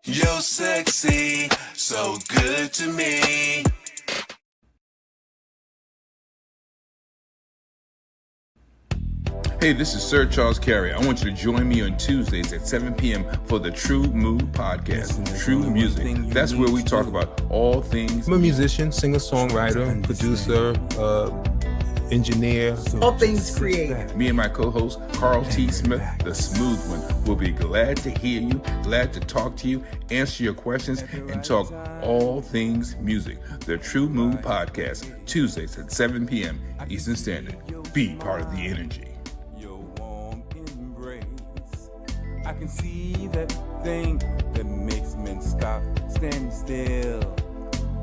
You're sexy, so good to me. Hey, this is Sir Charles Carey. I want you to join me on Tuesdays at 7 p.m. for the Tru-Mu podcast, True Music. That's where we talk about all things. I'm a musician, singer-songwriter, producer, engineer. All things creative. Me and my co-host, Carl T. Smith, the smooth one, will be glad to hear you, glad to talk to you, answer your questions, and talk all things music. The Tru-Mu podcast, Tuesdays at 7 p.m. Eastern Standard. Be part of the energy. I can see that thing that makes men stop, stand still,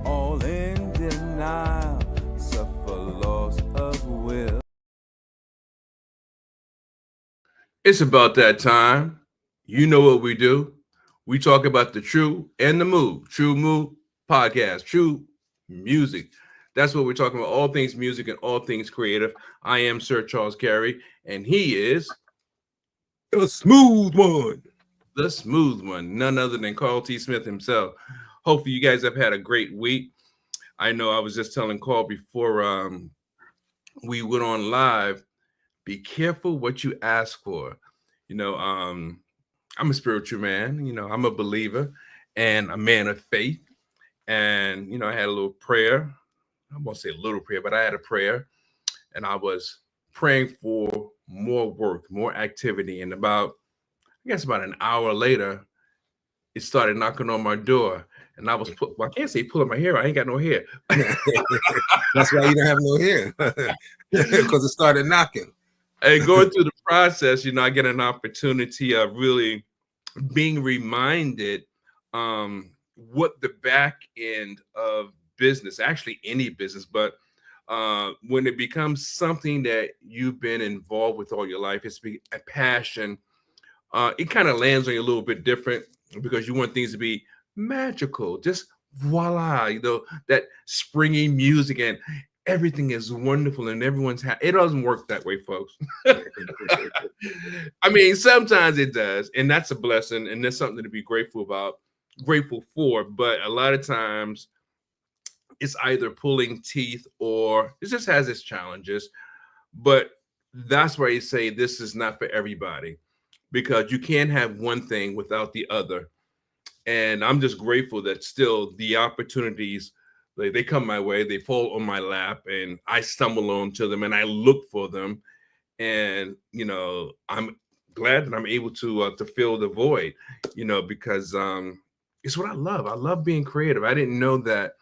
all in denial, suffer loss of will. It's about that time. You know what we do. We talk about the true and the move. Tru-Mu podcast, true music. That's what we're talking about. All things music and all things creative. I am Sir Charles Carey, and he is The smooth one. the smooth one, none other than Carl T. Smith himself. Hopefully you guys have had a great week. I know I was just telling Carl before we went on live, be careful what you ask for. You know, I'm a spiritual man. You know, I'm a believer and a man of faith. And, you know, I had a little prayer. I won't say a little prayer, but I had a prayer. And I was praying for more work, more activity. And about an hour later, it started knocking on my door. And I was, I can't say pulling my hair. I ain't got no hair. That's why you don't have no hair. Because it started knocking. And going through the process, you know, I get an opportunity of really being reminded what the back end of business, actually any business, but when it becomes something that you've been involved with all your life, it's a passion. It kind of lands on you a little bit different because you want things to be magical, just voila, you know, that springy music and everything is wonderful and everyone's happy. It doesn't work that way, folks. I mean, sometimes it does, and that's a blessing, and that's something to be grateful for. But a lot of times it's either pulling teeth or it just has its challenges. But that's why you say this is not for everybody, because you can't have one thing without the other. And I'm just grateful that still the opportunities, they come my way, they fall on my lap, and I stumble onto them and I look for them. And, you know, I'm glad that I'm able to fill the void, you know, because it's what I love. I love being creative. I didn't know that.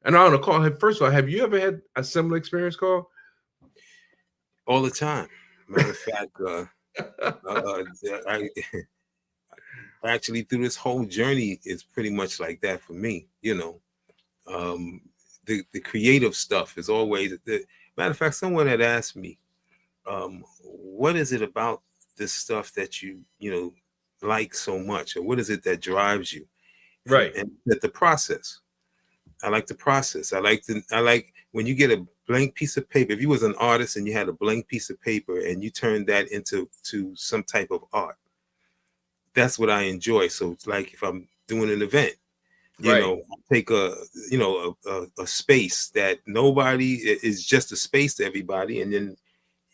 And I want to call him, first of all, have you ever had a similar experience, Carl? All the time. Matter of fact, I actually through this whole journey, it's pretty much like that for me, you know. The creative stuff is always matter of fact, someone had asked me, what is it about this stuff that you know like so much, or what is it that drives you? Right. And that the process. I like the process. I like when you get a blank piece of paper. If you was an artist and you had a blank piece of paper and you turned that into some type of art, that's what I enjoy. So it's like if I'm doing an event, you Right. know, take a space that nobody is, just a space to everybody, and then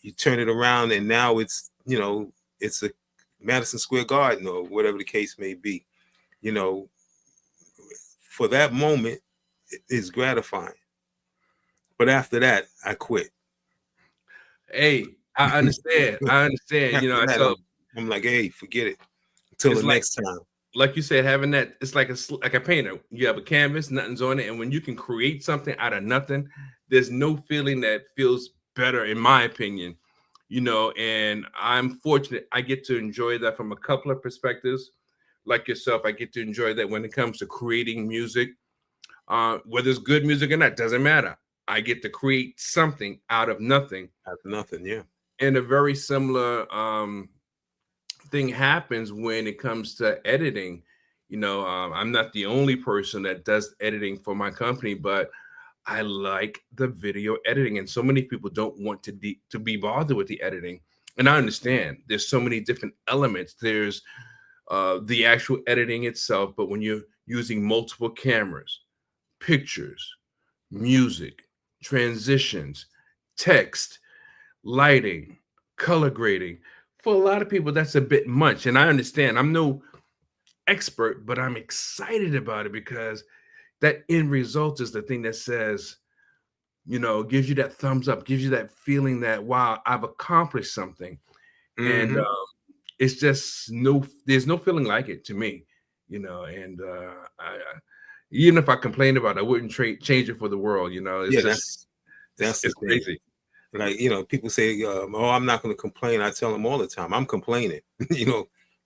you turn it around and now it's, you know, it's a Madison Square Garden or whatever the case may be. You know, for that moment is gratifying, but after that I quit. Hey, I understand. You know, I'm like, hey, forget it until the next time. Like you said, having that, it's like a painter. You have a canvas, nothing's on it, and when you can create something out of nothing, there's no feeling that feels better, in my opinion. You know, and I'm fortunate I get to enjoy that from a couple of perspectives. Like yourself, I get to enjoy that when it comes to creating music. Whether it's good music or not, doesn't matter. I get to create something out of nothing. Out of nothing, yeah. And a very similar thing happens when it comes to editing. You know, I'm not the only person that does editing for my company, but I like the video editing, and so many people don't want to be bothered with the editing. and I understand there's so many different elements. There's the actual editing itself, but when you're using multiple cameras, pictures, music, transitions, text, lighting, color grading, for a lot of people, that's a bit much. And I understand. I'm no expert, but I'm excited about it because that end result is the thing that says, gives you that thumbs up, gives you that feeling that, wow, I've accomplished something. And it's just there's no feeling like it to me, and even if I complained about it, I wouldn't change it for the world. It's Yeah, just, that's the it's thing. crazy. Like, people say, oh, I'm not going to complain. I tell them all the time, I'm complaining,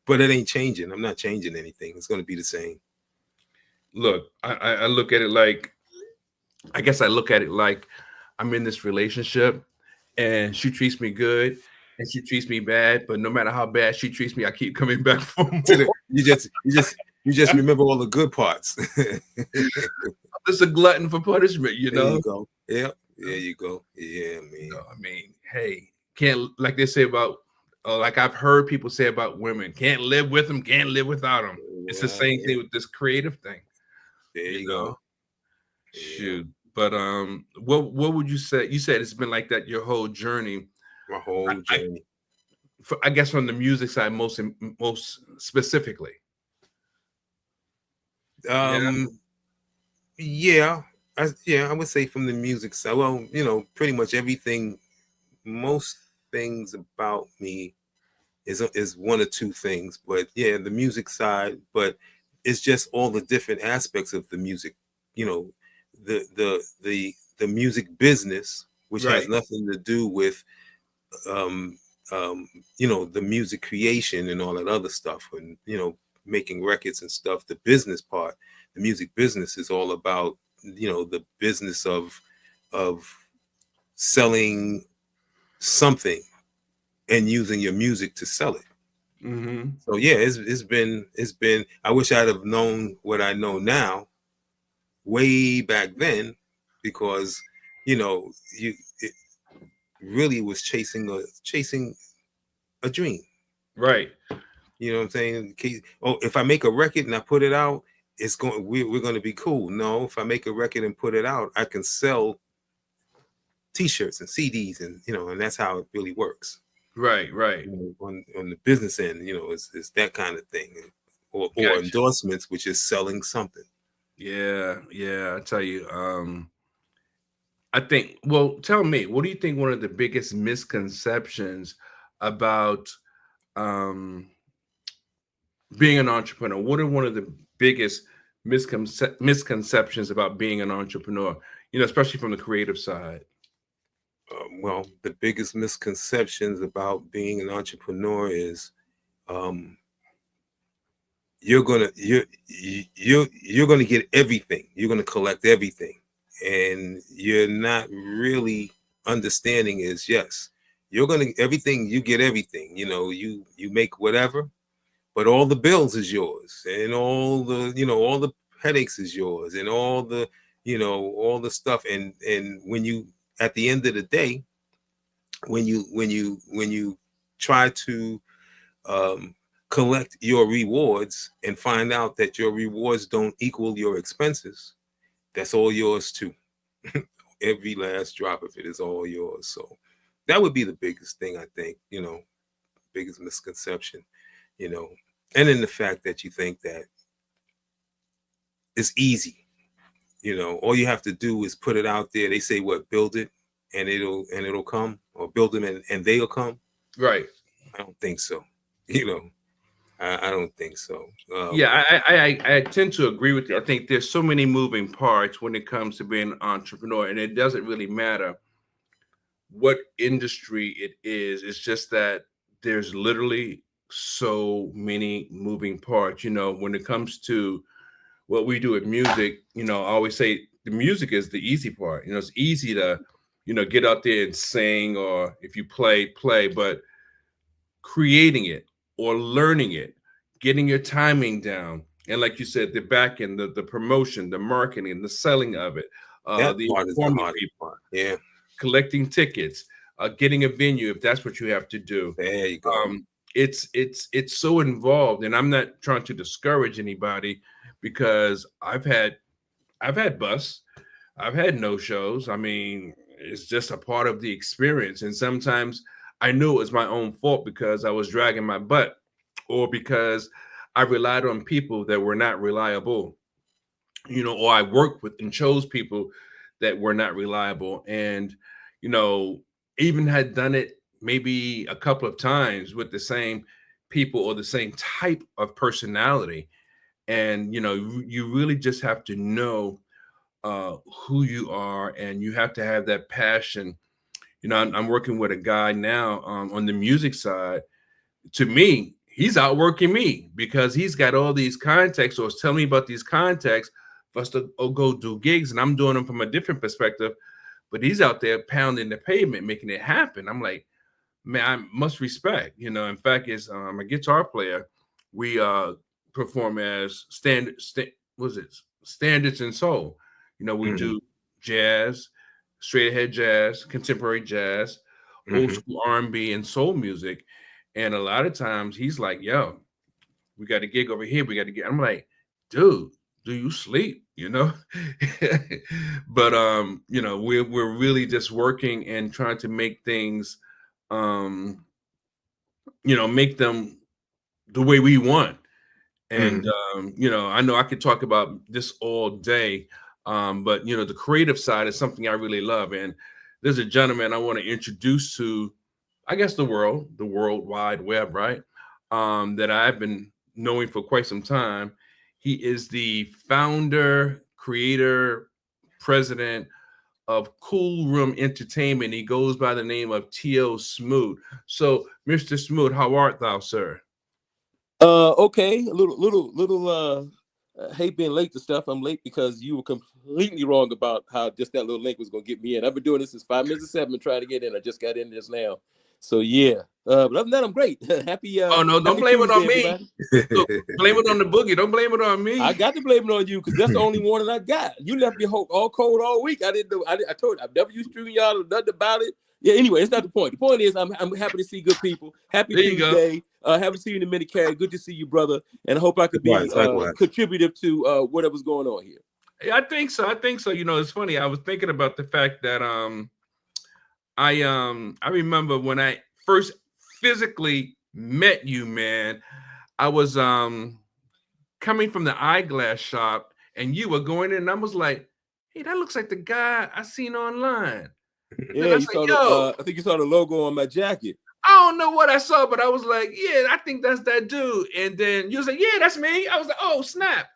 but it ain't changing. I'm not changing anything. It's going to be the same. Look, I look at it like, I guess I look at it like I'm in this relationship and she treats me good and she treats me bad, but no matter how bad she treats me, I keep coming back for more. You just remember all the good parts. It's a glutton for punishment, There you go. Yep. There you go. Yeah, man. I mean, hey, can't, like they say about, like I've heard people say about women, can't live with them, can't live without them. It's the same thing with this creative thing. There you go. Shoot. But what would you say? You said it's been like that your whole journey. My whole journey. I guess from the music side, most specifically. Yeah, I would say from the music side. Well, pretty much everything, most things about me is one or two things, but yeah, the music side. But it's just all the different aspects of the music. The music business, which has nothing to do with the music creation and all that other stuff, and making records and stuff. The business part, the music business, is all about the business of selling something and using your music to sell it. So yeah, it's been. I wish I'd have known what I know now way back then, because it really was chasing a dream. Right. You know what I'm saying? Oh, if I make a record and I put it out, we're going to be cool. No, if I make a record and put it out, I can sell T-shirts and CDs, and and that's how it really works. Right. On the business end, it's that kind of thing, or endorsements, which is selling something. Yeah. I tell you, I think. Well, tell me, what do you think one of the biggest misconceptions about being an entrepreneur? What are one of the biggest misconceptions about being an entrepreneur? Especially from the creative side. Well, the biggest misconceptions about being an entrepreneur is you're gonna get everything. You're gonna collect everything, and you're not really understanding is, yes, you're gonna everything. You get everything. You make whatever, but all the bills is yours, and all the headaches is yours, and all the all the stuff. And when you, at the end of the day, when you try to collect your rewards and find out that your rewards don't equal your expenses, that's all yours too. Every last drop of it is all yours. So that would be the biggest thing, I think, biggest misconception, and then the fact that you think that it's easy. All you have to do is put it out there. They say, what, build it and it'll come, or build them and they'll come. Right. I don't think so. I don't think so. Yeah, I tend to agree with you. I think there's so many moving parts when it comes to being an entrepreneur, and it doesn't really matter what industry it is. It's just that there's literally so many moving parts. When it comes to what we do with music, I always say the music is the easy part. It's easy to, get out there and sing, or if you play, but creating it or learning it, getting your timing down, and like you said, the back end, the promotion, the marketing, the selling of it, that part is the hard part. Yeah, collecting tickets, getting a venue if that's what you have to do. There you go. It's so involved, and I'm not trying to discourage anybody because I've had busts, I've had no shows. I mean, it's just a part of the experience, and sometimes I knew it was my own fault because I was dragging my butt, or because I relied on people that were not reliable, or I worked with and chose people that were not reliable, and you know, even had done it maybe a couple of times with the same people or the same type of personality. And you really just have to know who you are, and you have to have that passion. I'm working with a guy now on the music side. To me, he's outworking me because he's got all these contacts, or is telling me about these contacts for us to go do gigs, and I'm doing them from a different perspective. But he's out there pounding the pavement, making it happen. I'm like, man, I must respect. In fact, is a guitar player. We perform as standards and soul. We do jazz, straight ahead jazz, contemporary jazz, old school R&B, and soul music. And a lot of times he's like, yo, we got a gig over here. We got to get. I'm like, dude, do you sleep? But we're really just working and trying to make things, make them the way we want. And I know I could talk about this all day, but the creative side is something I really love. And there's a gentleman I want to introduce to, I guess, the World Wide Web, right? That I've been knowing for quite some time. He is the founder, creator, president of Cool Room Entertainment. He goes by the name of Teo Smoot. So, Mr. Smoot, how art thou, sir? Okay, a little hate being late to stuff. I'm late because you were completely wrong about how just that little link was going to get me in. I've been doing this since 5 minutes to 7 trying to get in. I just got in just now. So yeah, but other than that, I'm great. Happy. Oh no! Don't blame it on me. Look, blame it on the boogie. Don't blame it on me. I got to blame it on you because that's the only warning I got. You left me all cold all week. I didn't know. I told you I've never used StreamYard or nothing about it. Yeah. Anyway, it's not the point. The point is I'm happy to see good people. Happy Tuesday. Happy to see you in the mini carry. Good to see you, brother. And I hope I could be contributive to whatever's going on here. Yeah, I think so. It's funny. I was thinking about the fact that I remember when I first physically met you, man. I was coming from the eyeglass shop, and you were going in, and I was like, "Hey, that looks like the guy I seen online." Yeah, I think you saw the logo on my jacket. I don't know what I saw, but I was like, "Yeah, I think that's that dude." And then you was like, "Yeah, that's me." I was like, "Oh, snap!"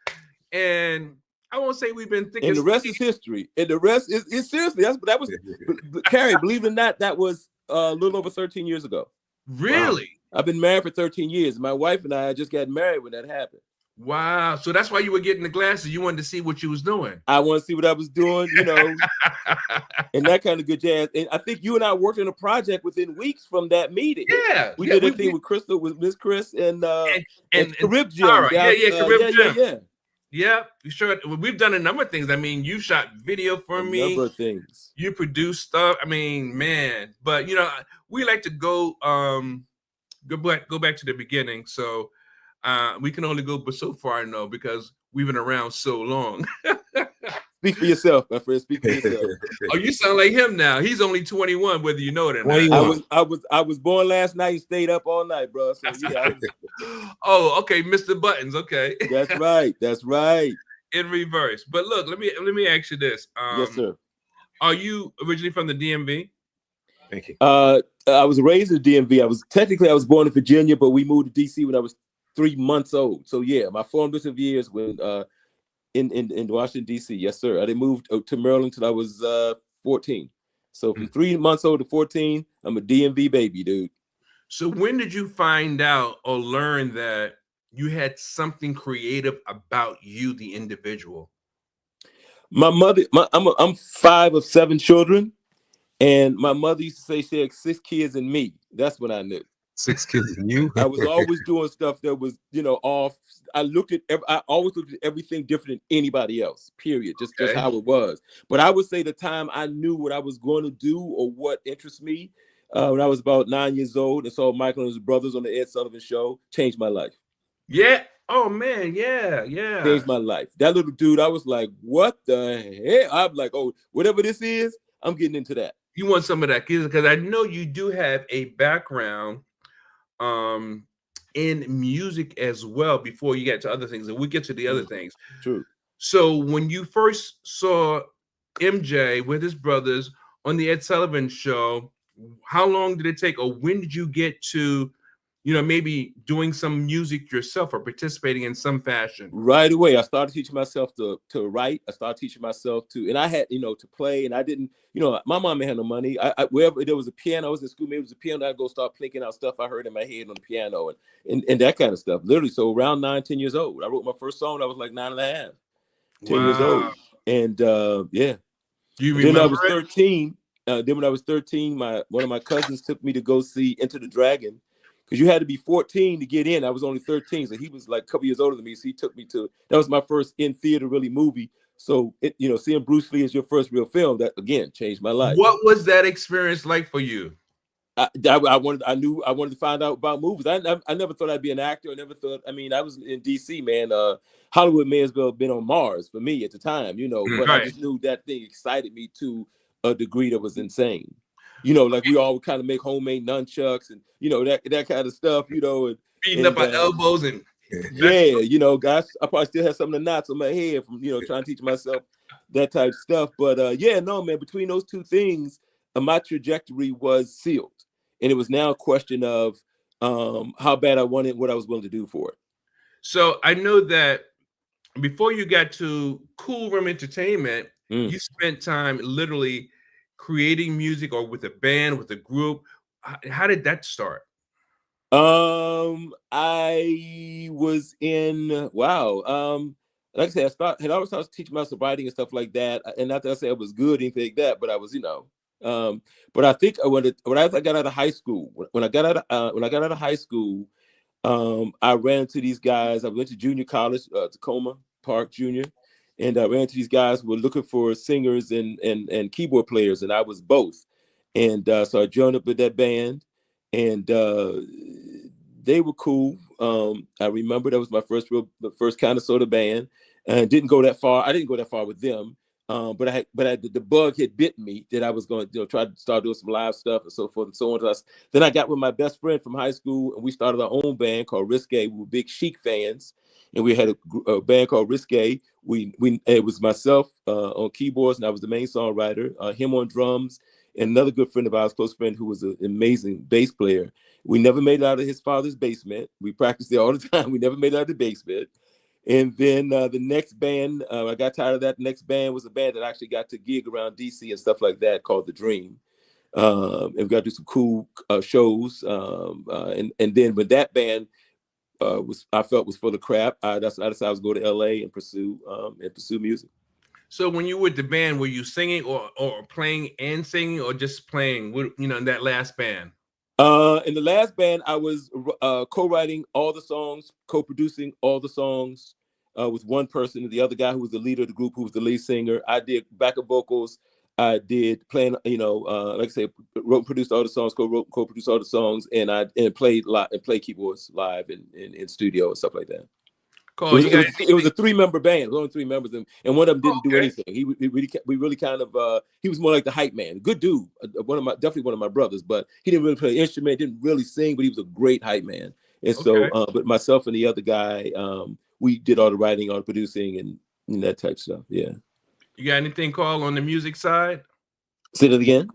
And I won't say we've been thinking. And the rest is history. And the rest is seriously. That was Carrie. Believe it or not, that was a little over 13 years ago. Really? Wow. I've been married for 13 years. My wife and I just got married when that happened. Wow. So that's why you were getting the glasses. You wanted to see what you was doing. I want to see what I was doing, and that kind of good jazz. And I think you and I worked on a project within weeks from that meeting. Yeah. We did a thing with Crystal, with Miss Chris and Carib Jim. Carib Jim. Yeah. Yeah, sure. We've done a number of things. I mean, you shot video for me. A number of things. You produced stuff. I mean, man. But we like to go back to the beginning. So we can only go but so far, because we've been around so long. Speak for yourself, my friend. Speak for yourself. Oh, you sound like him now. He's only 21, whether you know it or not. I was born last night and stayed up all night, bro. So yeah. Oh, okay, Mr. Buttons. Okay. That's right. That's right. In reverse. But look, let me ask you this. Yes, sir. Are you originally from the DMV? Thank you. I was raised in the DMV. I was born in Virginia, but we moved to DC when I was 3 months old. So yeah, my formative years when in Washington D.C. Yes, sir. I didn't move to Maryland until I was 14. So from 3 months old to 14, I'm a DMV baby, dude. So when did you find out or learn that you had something creative about you, the individual? My mother, I'm 5 of 7 children, and my mother used to say she had 6 kids in me. That's when I knew. 6 kids in you. I was always doing stuff that was, off. I always looked at everything different than anybody else. Period. Just how it was. But I would say the time I knew what I was going to do or what interests me when I was about 9 years old and saw Michael and his brothers on the Ed Sullivan Show. Changed my life. Yeah. Oh man. Yeah. Yeah. Changed my life. That little dude, I was like, what the hell? I'm like, oh, whatever this is, I'm getting into that. You want some of that, because I know you do have a background in music as well before you get to other things, and we get to the other things. True. So when you first saw MJ with his brothers on the Ed Sullivan Show, how long did it take, or when did you get to, maybe doing some music yourself or participating in some fashion? Right away, I started teaching myself to write. I started teaching myself and I had, to play, and I didn't, my mom had no money. I wherever there was a piano, I was in school, maybe it was a piano, I'd go start plinking out stuff I heard in my head on the piano and that kind of stuff. Literally, so around 9, 10 years old, I wrote my first song. I was like 9 and a half, 10 years old. And yeah. Do you Then remember I was 13. Then when I was 13, one of my cousins took me to go see Enter the Dragon, because you had to be 14 to get in. I was only 13, so he was like a couple years older than me. So he took me that was my first in theater really movie. So seeing Bruce Lee as your first real film, that again changed my life. What was that experience like for you? I wanted to find out about movies. I never thought I'd be an actor. I was in DC, man. Hollywood may as well have been on Mars for me at the time, but Right. I just knew that thing excited me to a degree that was insane. Like we all would kind of make homemade nunchucks and that kind of stuff, and Beating up our elbows and yeah, guys, I probably still have some of the knots on my head from trying to teach myself that type of stuff. But yeah, no, man, between those two things, my trajectory was sealed. And it was now a question of how bad I wanted, what I was willing to do for it. So I know that before you got to Cool Room Entertainment, you spent time literally creating music, or with a band, with a group. How did that start? I was in like I said, I always started teaching myself writing and stuff like that. And not that I say I was good, anything like that, but I was, but I think when I got out of high school, when I got out of high school, I ran into these guys. I went to junior college, Tacoma Park Junior, and I ran into these guys who were looking for singers and keyboard players, and I was both. And so I joined up with that band, and they were cool. I remember that was my first kind of sort of band, and didn't go that far. I didn't go that far with them. But the bug had bitten me that I was going to try to start doing some live stuff and so forth and so on. Then I got with my best friend from high school, and we started our own band called Risque. We were big Chic fans, and we had a band called Risque. It was myself on keyboards, and I was the main songwriter. Him on drums, and another good friend of ours, close friend, who was an amazing bass player. We never made it out of his father's basement. We practiced there all the time. We never made it out of the basement. And then the next band, I got tired of that. The next band was a band that actually got to gig around DC and stuff like that, called The Dream. And we got to do some cool shows. And then when that band I felt was full of crap, I decided I was going to LA and pursue music. So when you were with the band, were you singing or playing and singing, or just playing? In that last band. In the last band, I was co-writing all the songs, co-producing all the songs with one person. The other guy who was the leader of the group, who was the lead singer. I did backup vocals. I did playing, like I said, wrote and produced all the songs, co-produced all the songs, and played keyboards live in studio and stuff like that. Cool. It was a 3-member band. It was only 3 members, and one of them didn't do anything. We really kind of he was more like the hype man. Good dude, definitely one of my brothers, but he didn't really play an instrument, didn't really sing, but he was a great hype man. And so, but myself and the other guy, we did all the writing, all the producing, and that type of stuff. Yeah. You got anything, Carl, on the music side? Say that again.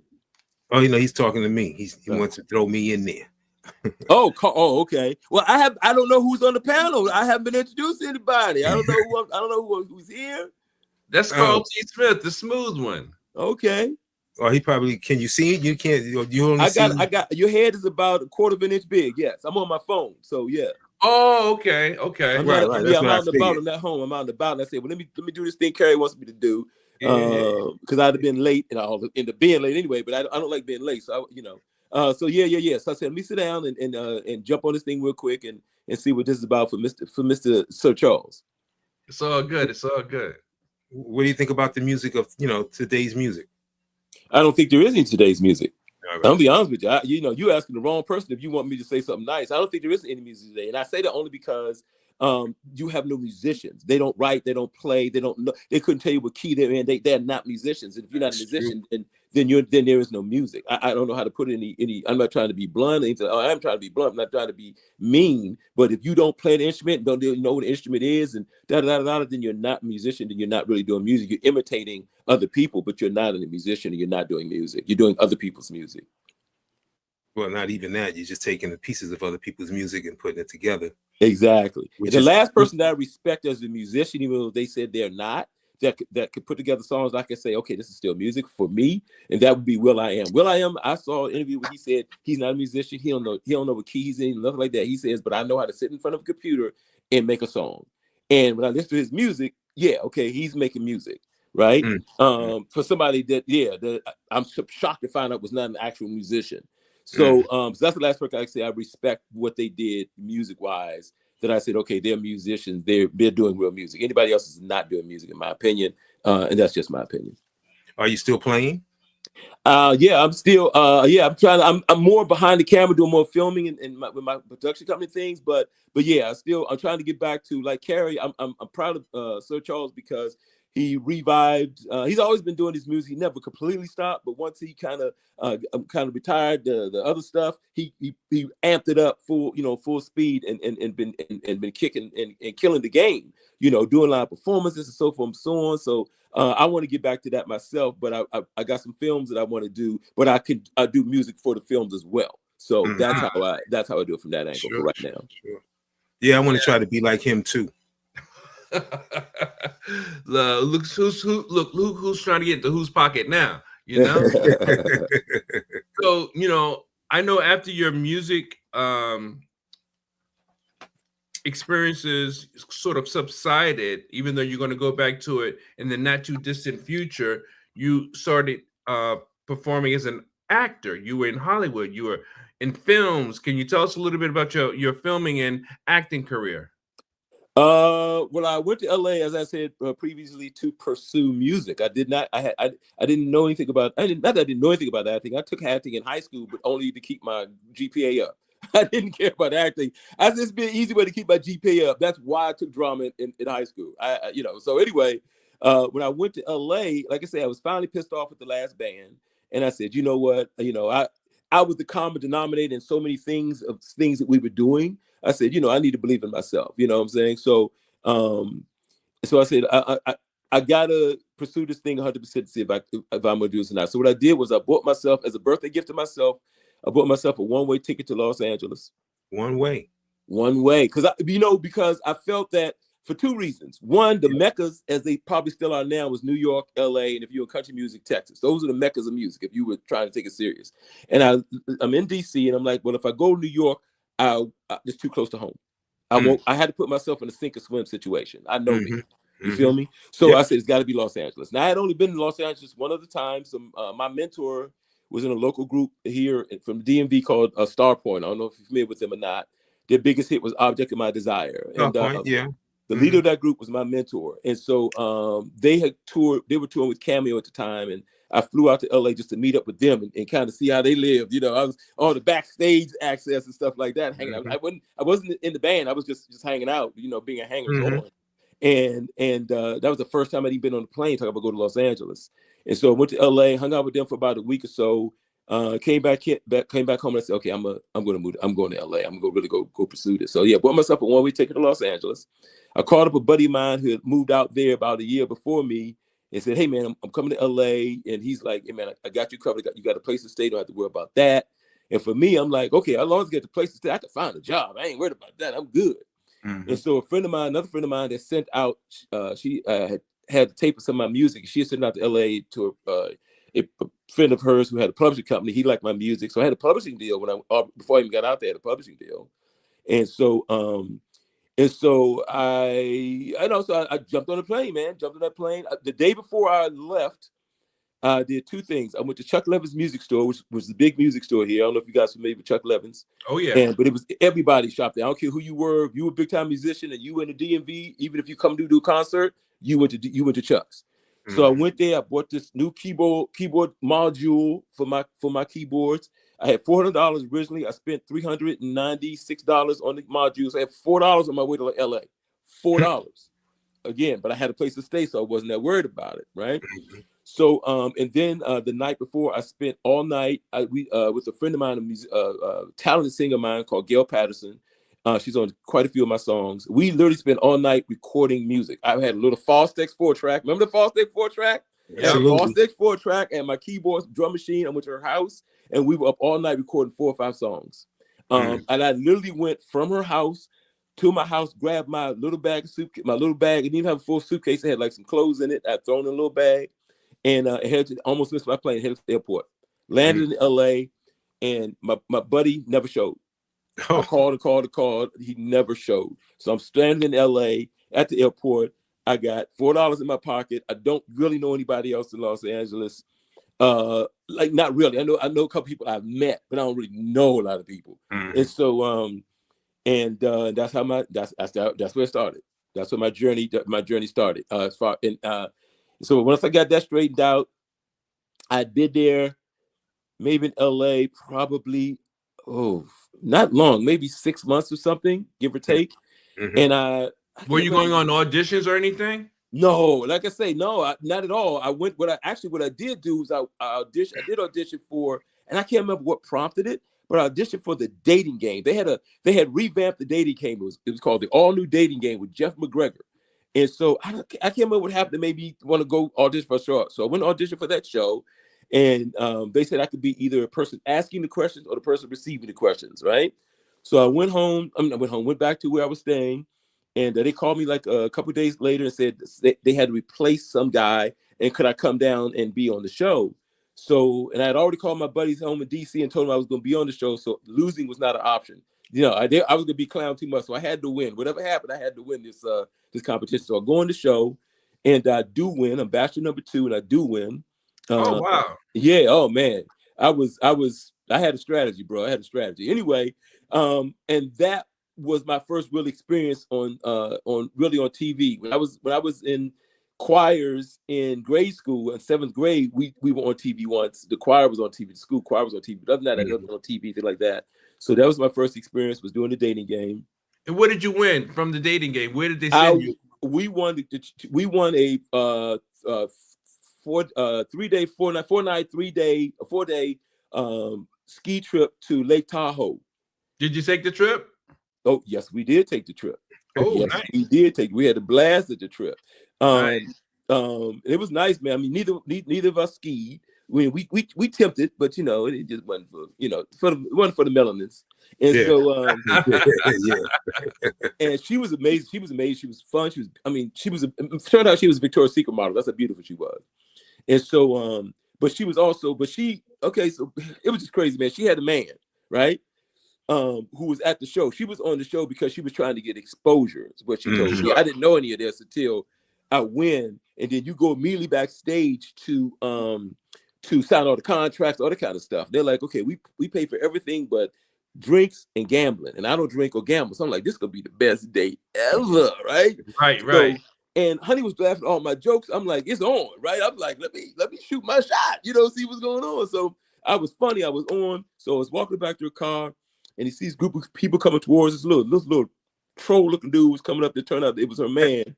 Oh, he's talking to me. He wants to throw me in there. Oh, okay. Well, I don't know who's on the panel. I haven't been introduced to anybody. I don't know who's here. That's Carl T. Smith, the smooth one. Okay. Or he probably, can you see it? You can't. You only I got your head is about 1/4 of an inch big. Yes, I'm on my phone. So yeah. Oh, okay. I'm right. I'm out and about. I'm at home. I'm out and about, and I said, well, let me do this thing Carrie wants me to do. Because I'd have been late, and I'll end up being late anyway. But I don't like being late, so so yeah. So I said, let me sit down and jump on this thing real quick and see what this is about for Mr. Sir Charles. It's all good. It's all good. What do you think about the music of today's music? I don't think there is any today's music. All I'm gonna right. be honest with you. You're asking the wrong person if you want me to say something nice. I don't think there is any music today, and I say that only because you have no musicians. They don't write, they don't play, they don't know. They couldn't tell you what key they're in. They're not musicians. And if you're not a That's true. musician, then there is no music. I don't know how to put it any. I'm not trying to be blunt. I'm trying to be blunt. I'm not trying to be mean. But if you don't play the instrument, don't know what the instrument is, and then you're not a musician. Then you're not really doing music. You're imitating other people, but you're not a musician, and you're not doing music. You're doing other people's music. Well, not even that. You're just taking the pieces of other people's music and putting it together. Exactly. Which The is- last person that I respect as a musician, even though they said they're not, that could put together songs, I can say, okay, this is still music for me, and that would be will.i.am. will.i.am, I saw an interview where he said he's not a musician. He don't know what key he's in, nothing like that. He says, but I know how to sit in front of a computer and make a song. And when I listen to his music, yeah, okay, he's making music, right? For somebody that I'm shocked to find out was not an actual musician. So, so that's the last person I say I respect what they did music-wise. That I said, okay, they're musicians. They're doing real music. Anybody else is not doing music, in my opinion, and that's just my opinion. Are you still playing? Yeah, I'm still. I'm trying. I'm more behind the camera, doing more filming and with my production company things. But yeah, I'm trying to get back to like Carrie. I'm proud of Sir Charles because he revived. He's always been doing his music. He never completely stopped, but once he kind of retired the other stuff, he amped it up full speed and been kicking and killing the game. Doing live performances and so forth and so on. So I want to get back to that myself, but I got some films that I want to do, but I do music for the films as well. So that's how I do it from that angle for right now. Sure. Yeah, I want to try to be like him too. Look who's trying to get into whose pocket now, So, I know after your music experiences sort of subsided, even though you're going to go back to it in the not too distant future, you started performing as an actor. You were in Hollywood, you were in films. Can you tell us a little bit about your filming and acting career? Well, I went to LA, as I said previously, to pursue music. I did not. I didn't know anything about. I didn't know anything about acting. I took acting in high school, but only to keep my GPA up. I didn't care about acting. I said, it's been an easy way to keep my GPA up. That's why I took drama in high school. So anyway, when I went to LA, like I said, I was finally pissed off at the last band, and I said, you know what? I was the common denominator in so many things that we were doing. I said, I need to believe in myself. You know what I'm saying? So, so I said, I gotta pursue this thing 100% to see if I'm gonna do this or not. So what I did was I bought myself, as a birthday gift to myself, I bought myself a one-way ticket to Los Angeles. One way, because I felt that for two reasons. One, the meccas, as they probably still are now, was New York, LA, and if you're in country music, Texas. Those are the meccas of music if you were trying to take it serious. And I'm in DC, and I'm like, well, if I go to New York, it's too close to home. I had to put myself in a sink or swim situation. I know me. You feel me? So I said, it's got to be Los Angeles. Now, I had only been in Los Angeles one other time. So my mentor was in a local group here from DMV called Star Point. I don't know if you're familiar with them or not. Their biggest hit was Object of My Desire. And the leader of that group was my mentor. And so they were touring with Cameo at the time. And I flew out to LA just to meet up with them and kind of see how they lived. I was on the backstage access and stuff like that, hanging out. I wasn't in the band. I was just hanging out, being a hanger on. And that was the first time I'd even been on a plane talking about go to Los Angeles. And so I went to LA, hung out with them for about a week or so, came back home, and I said, okay, I'm going to move. I'm going to LA. I'm going to really go pursue this. So yeah, bought myself a one-way ticket to Los Angeles. I called up a buddy of mine who had moved out there about a year before me and said, hey man, I'm coming to LA. And he's like, hey man, I got you covered. You got a place to stay. Don't have to worry about that. And for me, I'm like, okay, as long as I get the place to stay, I can find a job. I ain't worried about that. I'm good. And so another friend of mine that sent out, she had the tape of some of my music. She had sent it out to LA to a friend of hers who had a publishing company. He liked my music. So I had a publishing deal before I even got out there, I had a publishing deal. And so I jumped on a plane, man. Jumped on that plane. The day before I left, I did two things. I went to Chuck Levin's music store, which was the big music store here. I don't know if you guys are familiar with Chuck Levin's. Oh yeah. But it was everybody shopped there. I don't care who you were. If you were a big time musician and you were in the DMV, even if you come to do a concert, you went to Chuck's. So I went there. I bought this new keyboard module for my keyboards. I had $400 originally. I spent $396 on the modules. I had $4 on my way to LA. $4 again, but I had a place to stay, so I wasn't that worried about it, right? So and then the night before, I spent all night with a friend of mine, a talented singer of mine called Gail Patterson. She's on quite a few of my songs. We literally spent all night recording music. I had a little Fostex 4-track. Remember the Fostex 4-track? Yeah. Fostex 4-track and my keyboard, drum machine. I went to her house and we were up all night recording 4 or 5 songs. And I literally went from her house to my house, grabbed my little bag, my little bag. It didn't even have a full suitcase. It had like some clothes in it. I'd thrown in a little bag and almost missed my plane, headed to the airport. Landed in LA and my buddy never showed. I called and called. He never showed. So I'm standing in LA at the airport. I got $4 in my pocket. I don't really know anybody else in Los Angeles. Like not really. I know a couple people I've met, but I don't really know a lot of people. And so that's how that's where it started. That's where my journey started. So once I got that straightened out, I did there maybe in LA probably not long, maybe 6 months or something, give or take. And were you going on auditions or anything? No, like I say, no, not at all. I went. What I did do was I did audition for, and I can't remember what prompted it, but I auditioned for the dating game. They had revamped the dating game. It was called the All New Dating Game with Jeff McGregor. And so I can't remember what happened to make me want to go audition for a show. So I went to audition for that show. And they said I could be either a person asking the questions or the person receiving the questions, right? So I went home. Went back to where I was staying. And they called me like a couple of days later and said they had to replace some guy. And could I come down and be on the show? So, and I had already called my buddies home in DC and told them I was going to be on the show. So losing was not an option. You know, I was going to be clowned too much. So I had to win. Whatever happened, I had to win this competition. So I go on the show and I do win. I'm bachelor number 2 and I do win. Oh wow! Yeah. Oh man, I had a strategy, bro. I had a strategy. Anyway, and that was my first real experience on TV. When I was in choirs in grade school in 7th grade, we were on TV once. The choir was on TV. The school choir was on TV. But other than that, I wasn't on TV, anything like that. So that was my first experience. Was doing the dating game. And what did you win from the dating game? Where did they send you? We won a 4-day ski trip to Lake Tahoe. Did you take the trip? Oh yes, we did take the trip. Oh, yes, nice. We did take. We had a blast at the trip. Nice. It was nice, man. I mean, neither of us skied. We tempted, but you know, it just wasn't for it wasn't for the melanins. And so and she was amazing. She was amazing. She was fun. Turned out she was a Victoria's Secret model. That's how beautiful she was. And so, so it was just crazy, man. She had a man, right? Who was at the show. She was on the show because she was trying to get exposure, is what she told me. I didn't know any of this until I win. And then you go immediately backstage to sign all the contracts, all that kind of stuff. They're like, okay, we pay for everything but drinks and gambling. And I don't drink or gamble. So I'm like, this is gonna be the best date ever, right? Right. So, and Honey was laughing at all my jokes. I'm like, it's on, right? I'm like, let me shoot my shot, see what's going on. So I was funny. I was on. So I was walking back to her car, and he sees a group of people coming towards this little troll-looking dude was coming up. It turned out it was her man.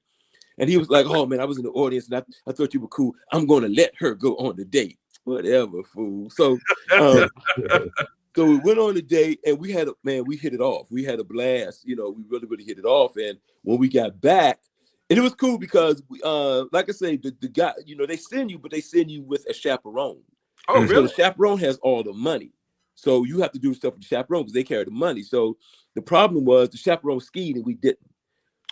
And he was like, oh, man, I was in the audience, and I thought you were cool. I'm going to let her go on the date. Whatever, fool. So so we went on the date, and we hit it off. We had a blast. We really, really hit it off. And when we got back, and it was cool because, like I say, the guy, they send you with a chaperone. Oh, really? So the chaperone has all the money. So you have to do stuff with the chaperone because they carry the money. So the problem was the chaperone skied and we didn't.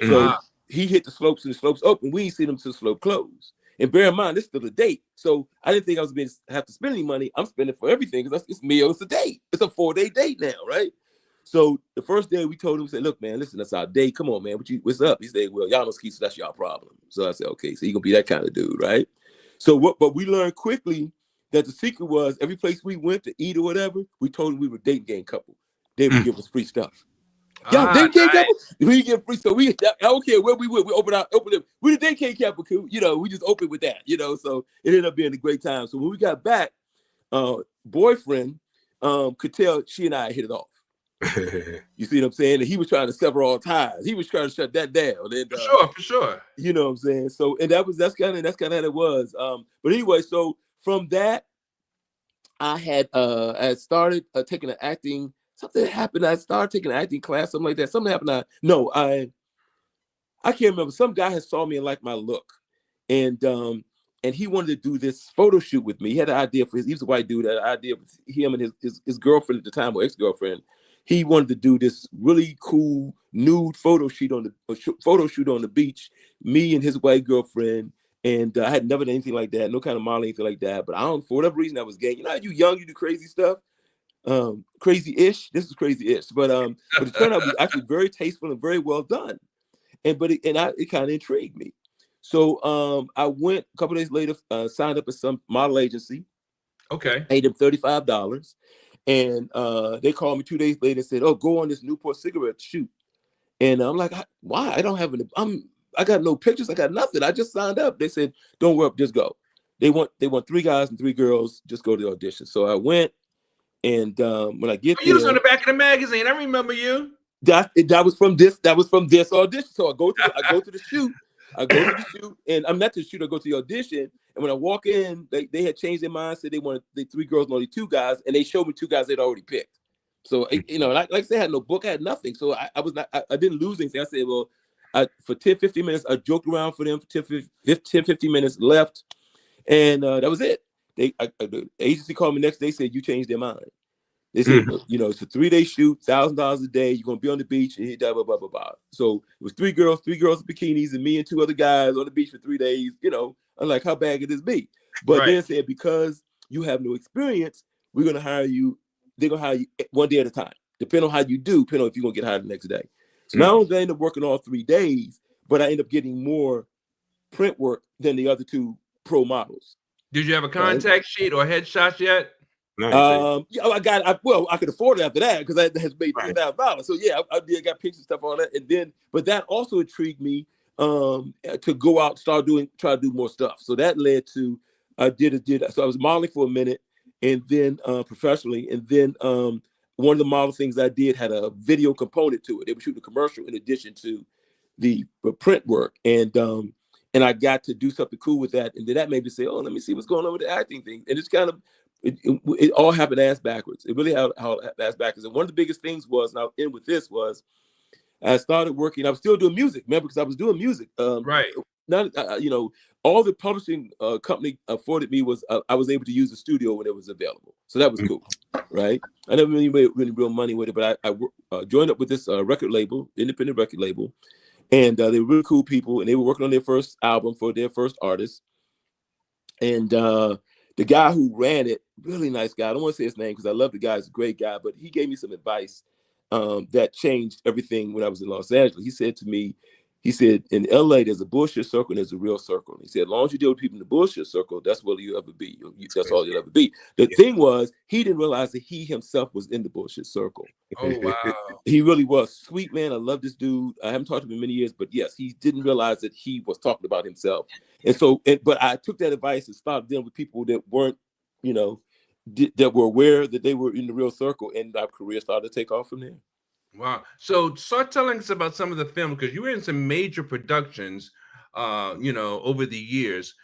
So he hit the slopes and the slopes open. We ain't seen him till the slope closed. And bear in mind, it's still a date. So I didn't think I was going to have to spend any money. I'm spending for everything because it's meal. It's a date. It's a 4-day date now, right? So the first day we told him, we said, look, man, listen, that's our date. Come on, man. What's up? He said, well, y'all don't ski, so that's y'all problem. So I said, okay, so you're going to be that kind of dude, right? But we learned quickly that the secret was every place we went to eat or whatever, we told them we were a dating game couple. They would give us free stuff. Y'all Ah, daycare nice. couple? We get free. So I don't care where we went. We open it. We the daycare couple. You know, we just open with that. You know, so it ended up being a great time. So when we got back, boyfriend could tell she and I hit it off. You see what I'm saying? And he was trying to sever all ties. He was trying to shut that down. And, For sure. You know what I'm saying? So, and that's kind of how it was. But anyway, so from that, I had started taking an acting. Something happened. I started taking an acting class, something like that. Something happened. I can't remember. Some guy had saw me and liked my look, and he wanted to do this photo shoot with me. He had an idea for he was a white dude. Had an idea with him and his girlfriend at the time, or ex-girlfriend. He wanted to do this really cool nude photo shoot on the beach. Me and his white girlfriend. And I had never done anything like that, no kind of modeling, anything like that. But for whatever reason, I was gay. You know, you young, you do crazy stuff. Crazy-ish. This is crazy-ish. But it turned out to be actually very tasteful and very well done. And it kind of intrigued me. So I went a couple days later, signed up at some model agency. Okay. Paid them $35. And they called me 2 days later and said, "Oh, go on this Newport cigarette shoot." And I'm like, "Why? I don't have any. I got no pictures. I got nothing. I just signed up." They said, "Don't worry, just go." They want 3 guys and 3 girls. Just go to the audition. So I went, and when I get there, you was on the back of the magazine. I remember you. That was from this. That was from this audition. So I go to the shoot. I go to the shoot, and I'm not to the shoot. I go to the audition, and when I walk in, they had changed their mind. Said they wanted 3 girls and only 2 guys, and they showed me 2 guys they'd already picked. So you know, like I said, I had no book, I had nothing. So I was not. I didn't lose anything. I said, well, for 10-15 minutes, I joked around for them for 10-15 minutes, left, and that was it. The agency called me next day, said you changed their mind. They said, you know, it's a 3-day shoot, $1,000 a day. You're gonna be on the beach and blah blah blah blah blah. So it was 3 girls in bikinis, and me and 2 other guys on the beach for 3 days. You know, I'm like, how bad could this be? But then said, because you have no experience, we're gonna hire you. They're gonna hire you 1 day at a time, depending on how you do, depending on if you're gonna get hired the next day. So not only did I end up working all 3 days, but I end up getting more print work than the other 2 pro models. Did you have a contact sheet or headshots yet? Yeah, I could afford it after that because that has made $3,000. So yeah, I got pictures and stuff on that, and then, but that also intrigued me to go out, try to do more stuff. So that led to so I was modeling for a minute, and then professionally, and then one of the model things I did had a video component to it. They were shooting a commercial in addition to the print work, and I got to do something cool with that, and then that made me say, oh, let me see what's going on with the acting thing, and it's kind of. It all happened ass backwards. It really had ass backwards. And one of the biggest things was, and I'll end with this, was I started working. I was still doing music, remember, because I was doing music. Right. Not, you know, all the publishing company afforded me was I was able to use the studio when it was available. So that was cool, right? I never really made real money with it, but I joined up with this record label, independent record label, and they were really cool people, and they were working on their first album for their first artist. And the guy who ran it, really nice guy. I don't want to say his name because I love the guy. He's a great guy, but he gave me some advice that changed everything when I was in Los Angeles. He said to me, in LA, there's a bullshit circle and there's a real circle. He said, as long as you deal with people in the bullshit circle, that's what you'll ever be. That's all you'll ever be. The thing was, he didn't realize that he himself was in the bullshit circle. Oh, wow. He really was. Sweet man. I love this dude. I haven't talked to him in many years, but yes, he didn't realize that he was talking about himself. And so, but I took that advice and started dealing with people that weren't, you know, that were aware that they were in the real circle, and our career started to take off from there. Wow. So start telling us about some of the film, because you were in some major productions, you know, over the years.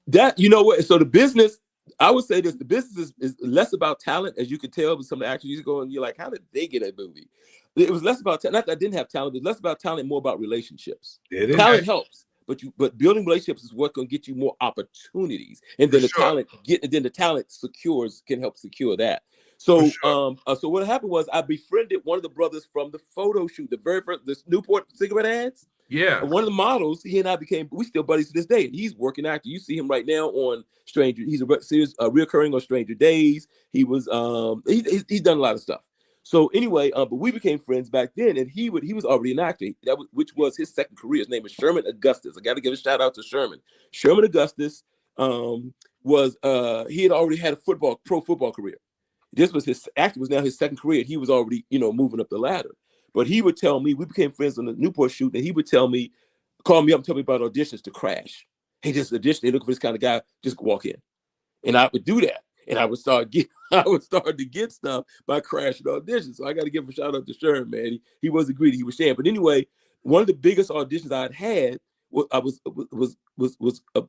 That, you know what? So the business, I would say this, the business is less about talent, as you can tell with some of the actors. You go and you're like, how did they get a movie? It was less about talent. Not that I didn't have talent, but less about talent, more about relationships. Talent helps, but building relationships is what's going to get you more opportunities, and then the talent can help secure that. So so what happened was I befriended one of the brothers from the photo shoot, the very first, this Newport cigarette ads. Yeah. One of the models, he and I we still buddies to this day. He's working actor. You see him right now on Stranger. He's a reoccurring on Stranger Days. He was he's done a lot of stuff. So anyway, but we became friends back then, and he was already an actor. Which was his second career. His name is Sherman Augustus. I got to give a shout out to Sherman. Sherman Augustus he had already had a pro football career. This was acting was now his second career. He was already, moving up the ladder. But he would tell me, we became friends on the Newport shoot, and he would call me up and tell me about auditions to Crash. Hey, this audition, they looking for this kind of guy, just walk in. And I would do that. And I would start to get stuff by crashing auditions. So I got to give a shout out to Sherm, man. He wasn't greedy, he was sharing. But anyway, one of the biggest auditions I'd had, I was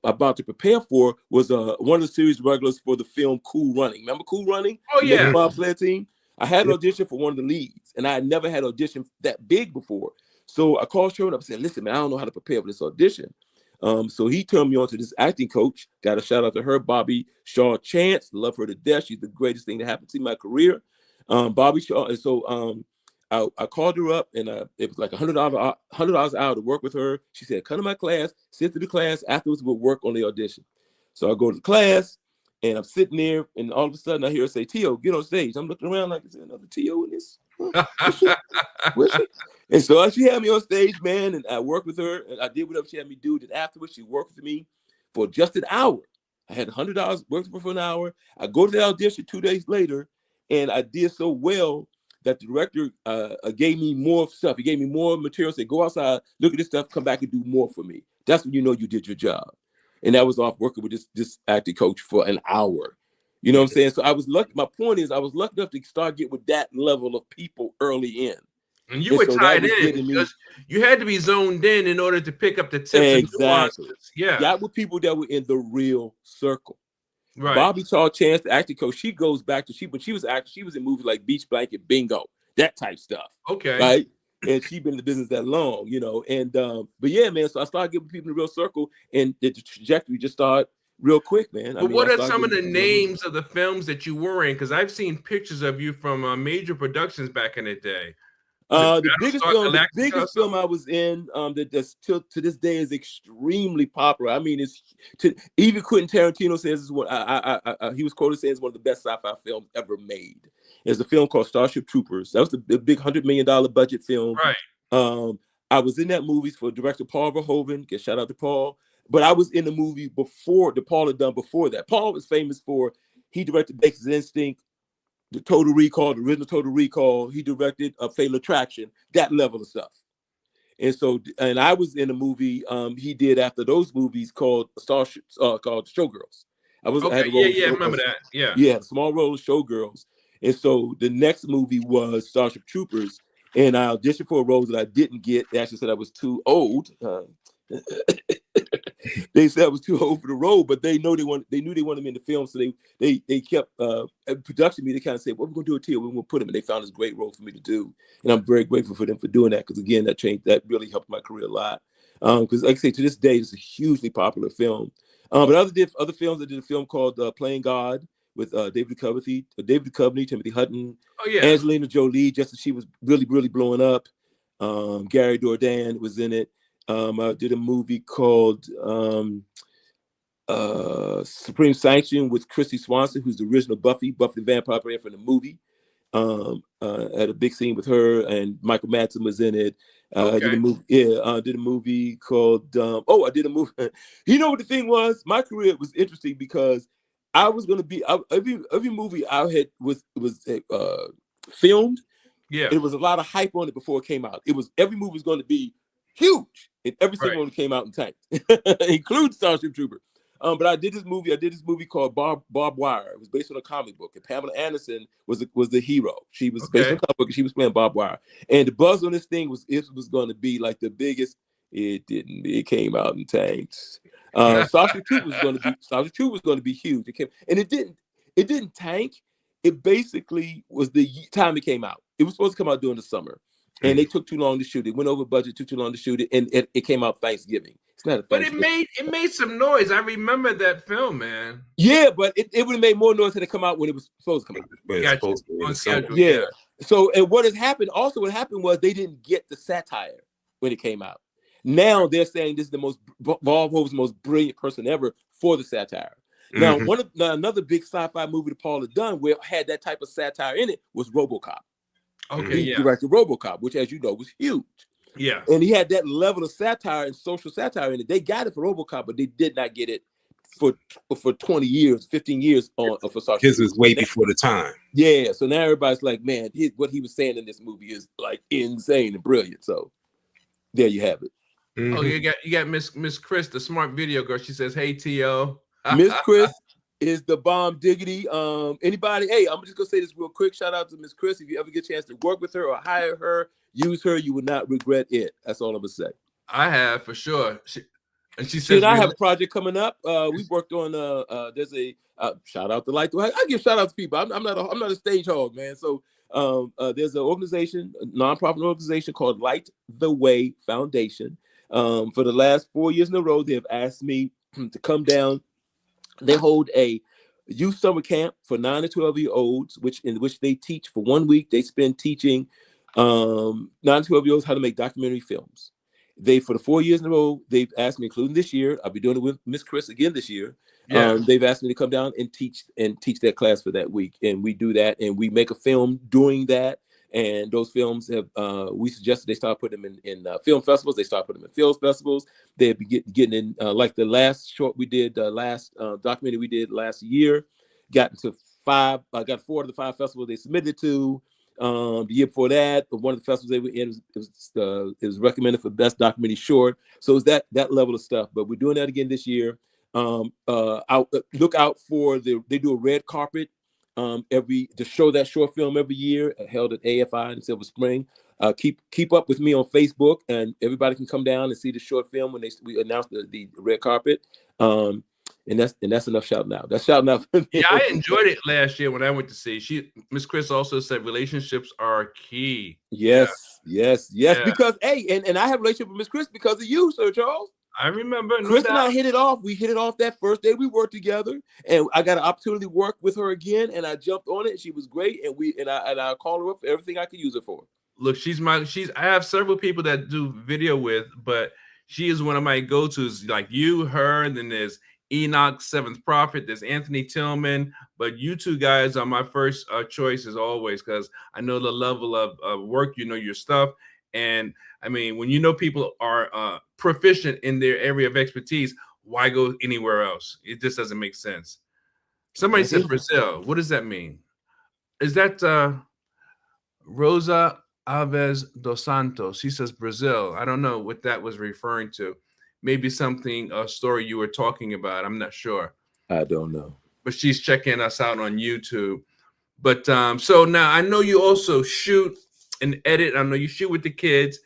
about to prepare for, was one of the series regulars for the film Cool Running. Remember Cool Running? Oh yeah, bobsled team. I had an audition for one of the leads, and I had never had an audition that big before. So I called Sherman up and said, "Listen, man, I don't know how to prepare for this audition." So he turned me on to this acting coach. Got a shout out to her, Bobby Shaw Chance. Love her to death. She's the greatest thing that happened to my career. Bobby Shaw. And so I called her up, and it was like $100 an hour to work with her. She said, "Come to my class, sit to the class. Afterwards, we'll work on the audition." So I go to the class, and I'm sitting there, and all of a sudden I hear her say, "Teo, get on stage." I'm looking around like, is there another Teo in this? Where's she? And so she had me on stage, man, and I worked with her, and I did whatever she had me do. Then afterwards, she worked with me for just an hour. I had $100, worked for an hour. I go to the audition 2 days later, and I did so well that the director gave me more stuff. He gave me more material, said, "Go outside, look at this stuff, come back and do more for me." That's when you know you did your job. And that was off working with this acting coach for an hour. You know what I'm saying? So I was lucky. My point is, I was lucky enough to start getting with that level of people early in. And you were tied in because you had to be zoned in order to pick up the tips and nuances. Yeah. Got with people that were in the real circle. Right. Bobby Shaw Chance, the acting coach, she goes back to when she was acting, she was in movies like Beach Blanket, Bingo, that type stuff. Okay. Right. And she'd been in the business that long, and but yeah, man. So I started getting people in the real circle, and the trajectory just started real quick, man. But what are some of the names of the films that you were in? Because I've seen pictures of you from major productions back in the day. The biggest film I was in, that's to this day is extremely popular. I mean, even Quentin Tarantino says is what he was quoted saying is one of the best sci-fi films ever made. There's a film called Starship Troopers. That was the big $100 million budget film. Right. I was in that movie for director Paul Verhoeven. Get shout out to Paul. But I was in the movie before Paul had done before that. Paul was famous for, he directed Basic Instinct, the Total Recall, the original Total Recall. He directed Fatal Attraction, that level of stuff. And I was in a movie he did after those movies called called Showgirls. I remember that. Yeah, small role of Showgirls. And so the next movie was Starship Troopers, and I auditioned for a role that I didn't get. They actually said I was too old. They said I was too old for the role, but they knew they wanted me in the film, so they kept production me. They kind of said, "What we're gonna do it here? We're gonna put him." And they found this great role for me to do, and I'm very grateful for them for doing that, because again, that really helped my career a lot. Because like I say, to this day, it's a hugely popular film. But other films, I did a film called Playing God with David Duchovny, Timothy Hutton, Angelina Jolie, just as she was really, really blowing up. Gary Dourdan was in it. I did a movie called Supreme Sanction with Christy Swanson, who's the original Buffy the Vampire Slayer from the movie. Had a big scene with her, and Michael Madsen was in it. I did a movie called I did a movie. You know what the thing was? My career was interesting because I was going to be every movie I had was filmed. Yeah, there was a lot of hype on it before it came out. Every movie was going to be huge, and every single one came out in tanked, including Starship Trooper. But I did this movie called Barbed Wire. It was based on a comic book, and Pamela Anderson was the hero. She was based on a comic book, and she was playing Barbed Wire. And the buzz on this thing was it was going to be like the biggest. It didn't. It came out in tanks. Starship Trooper was going to be huge. It didn't tank. It basically was the time it came out. It was supposed to come out during the summer. And they took too long to shoot it. Went over budget, took too long to shoot it, and it came out Thanksgiving. It's not a Thanksgiving. But it made some noise. I remember that film, man. Yeah, but it would have made more noise had it come out when it was supposed to come out. Yeah. So, and what happened was they didn't get the satire when it came out. Now they're saying this is the most Verhoeven's most brilliant person ever for the satire. Now, another big sci-fi movie that Paul had done where had that type of satire in it was RoboCop. He directed RoboCop, which, as you know, was huge. Yeah, and he had that level of satire and social satire in it. They got it for RoboCop, but they did not get it for 20 years, 15 years on for Starship. His was way before the time. Yeah, so now everybody's like, man, what he was saying in this movie is like insane and brilliant. So there you have it. Oh, you got Miss Chris, the smart video girl. She says, "Hey, Teo." Miss Chris is the bomb diggity. Anybody? Hey, I'm just gonna say this real quick. Shout out to Miss Chris. If you ever get a chance to work with her or hire her, use her, you would not regret it. That's all I'm gonna say. I have for sure. She says, I have a project coming up. We worked on. There's a shout out to I give shout out to people. I'm not a stage hog, man. So there's an organization, a nonprofit organization called Light the Way Foundation. For the last 4 years in a row, they have asked me to come down. They hold a youth summer camp for 9 to 12-year-olds, in which they teach for 1 week. They spend teaching 9 to 12-year-olds how to make documentary films. For the 4 years in a row, they've asked me, including this year, I'll be doing it with Miss Chris again this year. Yeah. They've asked me to come down and teach that class for that week. And we do that, and we make a film doing that. And those films have, we suggested they start putting them in film festivals. They start putting them in film festivals. They'll be getting in, like the last short we did, last documentary we did last year, got into 5, got 4 of the 5 festivals they submitted to. The year before that, one of the festivals they were in, it was recommended for best documentary short. So it's that level of stuff. But we're doing that again this year. Look out for they do a red carpet to show that short film every year, held at AFI in Silver Spring. Keep up with me on Facebook, and everybody can come down and see the short film when we announce the red carpet. And that's enough shouting out. That's shouting out. Yeah, I enjoyed it last year when I went to see. Miss Chris also said relationships are key. Yes. Because and I have a relationship with Miss Chris because of you, Sir Charles. I remember. Chris and I hit it off. We hit it off that first day we worked together, and I got an opportunity to work with her again, and I jumped on it. She was great, and I called her up for everything I could use her for. Look, I have several people that do video with, but she is one of my go-tos. Like you, her, and then there's Enoch, Seventh Prophet. There's Anthony Tillman, but you two guys are my first choice as always, because I know the level of work. You know your stuff. And I mean, when you know people are proficient in their area of expertise, why go anywhere else? It just doesn't make sense. Somebody said Brazil. What does that mean? Is that Rosa Alves dos Santos? She says Brazil. I don't know what that was referring to. Maybe a story you were talking about. I'm not sure. I don't know. But she's checking us out on YouTube. But so now I know you also shoot and edit. I know you shoot with the kids.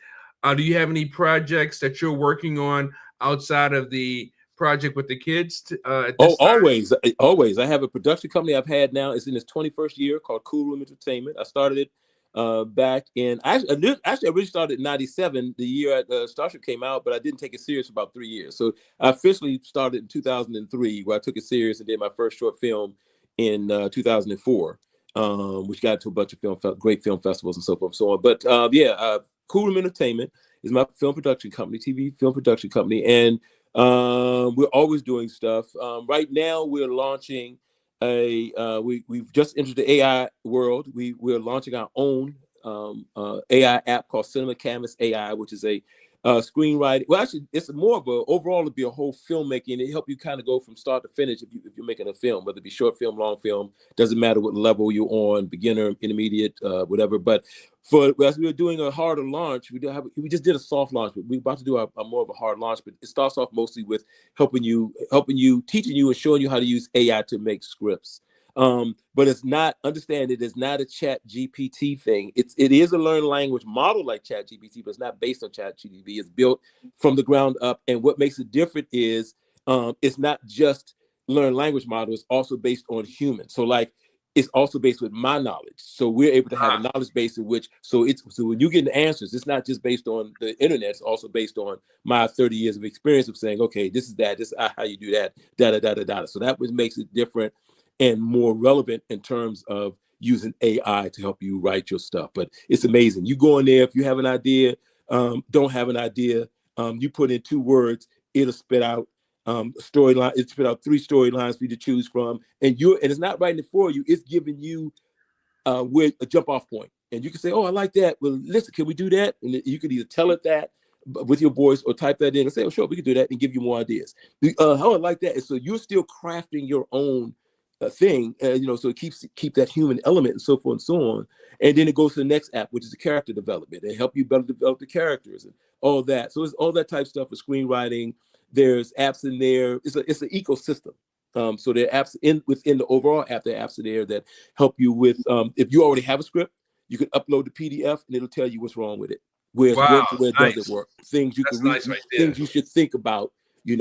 Do you have any projects that you're working on outside of the project with the kids? Always. I have a production company I've had now. It's in its 21st year called Cool Room Entertainment. I started it back in, I really started in 97, the year Starship came out, but I didn't take it serious for about 3 years. So I officially started in 2003, where I took it serious and did my first short film in 2004. Which got to a bunch of great film festivals and so forth and so on. But Cool Room Entertainment is my film production company, TV film production company, and we're always doing stuff. Right now, we're launching we've just entered the AI world. We're launching our own AI app called Cinema Canvas AI, which is a screenwriting. Well, actually, it's more of overall it'd be a whole filmmaking. It help you kind of go from start to finish if you're making a film, whether it be short film, long film, doesn't matter what level you're on, beginner, intermediate, whatever. But as we were doing a harder launch, we just did a soft launch, but we're about to do a more of a hard launch. But it starts off mostly with helping you, teaching you, and showing you how to use AI to make scripts. But it's not, understand it is not a Chat GPT thing. It is a learned language model like Chat GPT, but it's not based on Chat GPT. It's built from the ground up. And what makes it different is it's not just learned language model, it's also based on humans. So like it's also based with my knowledge. So we're able to have a knowledge base in which, so when you get the answers, it's not just based on the internet, it's also based on my 30 years of experience of saying, okay, this is how you do that, da. So that what makes it different and more relevant in terms of using AI to help you write your stuff. But it's amazing. You go in there, if you have an idea, don't have an idea, you put in 2 words, it'll spit out a storyline. It spit out 3 storylines for you to choose from. And it's not writing it for you, it's giving you a jump off point. And you can say, oh, I like that. Well, listen, can we do that? And you could either tell it that, with your voice, or type that in and say, "Oh, sure, we can do that," and give you more ideas. How I like that is so you're still crafting your own thing, so it keep that human element and so forth and so on. And then it goes to the next app, which is the character development. They help you better develop the characters and all that. So it's all that type of stuff for screenwriting. There's apps in there. It's an ecosystem. So there are apps within the overall app. There are apps in there that help you with if you already have a script, you can upload the PDF and it'll tell you what's wrong with it, where it's working, where it doesn't work, things you can read, nice right things you should think about. There's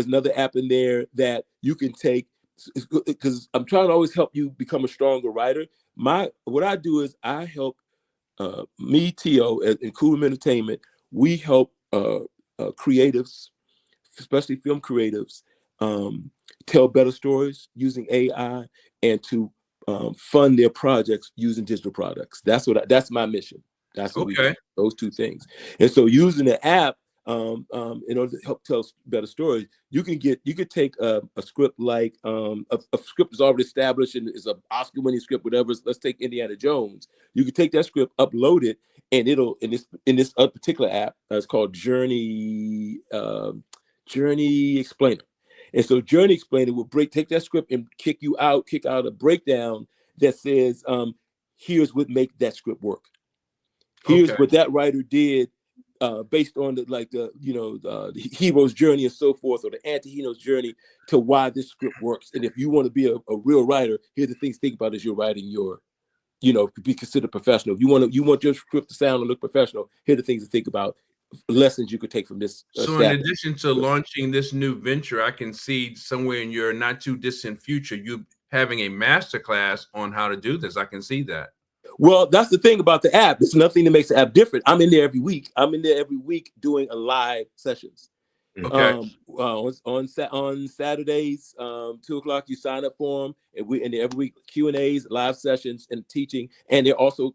another app in there that you can take, because I'm trying to always help you become a stronger writer. What I do is I help me, Teo, and Cool Entertainment. We help creatives, especially film creatives, tell better stories using AI and to fund their projects using digital products. That's my mission. That's what we do, those two things. And so using the app, in order to help tell better stories, you could take a script like a script is already established and is an Oscar-winning script, whatever. Let's take Indiana Jones. You can take that script, upload it, and it'll in this particular app, it's called Journey Explainer. And so Journey Explainer will take that script and kick out a breakdown that says, here's what make that script work. Here's what that writer did based on the hero's journey and so forth, or the anti-hero's journey to why this script works. And if you want to be a real writer, here's the things to think about as you're writing your, be considered professional. If you want your script to sound and look professional, here are the things to think about, lessons you could take from this. So in addition to launching this new venture, I can see somewhere in your not too distant future, you having a masterclass on how to do this. I can see that. Well, that's the thing about the app. There's nothing that makes the app different. I'm in there every week. Doing a live sessions. Okay. On Saturdays, 2:00, you sign up for them, and every week Q&As, live sessions, and teaching. And they're also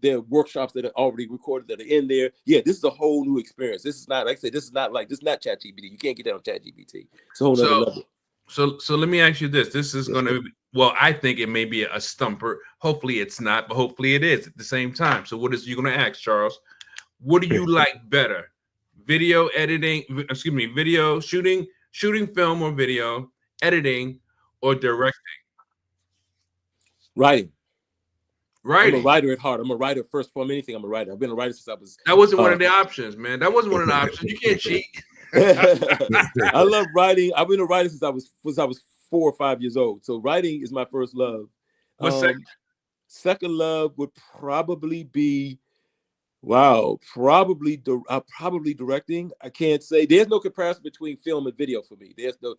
there are workshops that are already recorded that are in there. Yeah, this is a whole new experience. This is not, like I said, this is not ChatGPT. You can't get that on ChatGPT. It's a whole other level. So let me ask you this. This is going to be, well, I think it may be a stumper. Hopefully it's not, but hopefully it is at the same time. So what is you going to ask, Charles? What do you like better? Video shooting film or video, editing or directing? Writing. I'm a writer at heart. I'm a writer first before anything. I'm a writer. I've been a writer since I was. That wasn't one of the options, man. That wasn't one of the options. You can't cheat. I love writing. I've been a writer since I was 4 or 5 years old. So writing is my first love. What's second? Second love would probably be, probably directing. I can't say. There's no comparison between film and video for me. There's no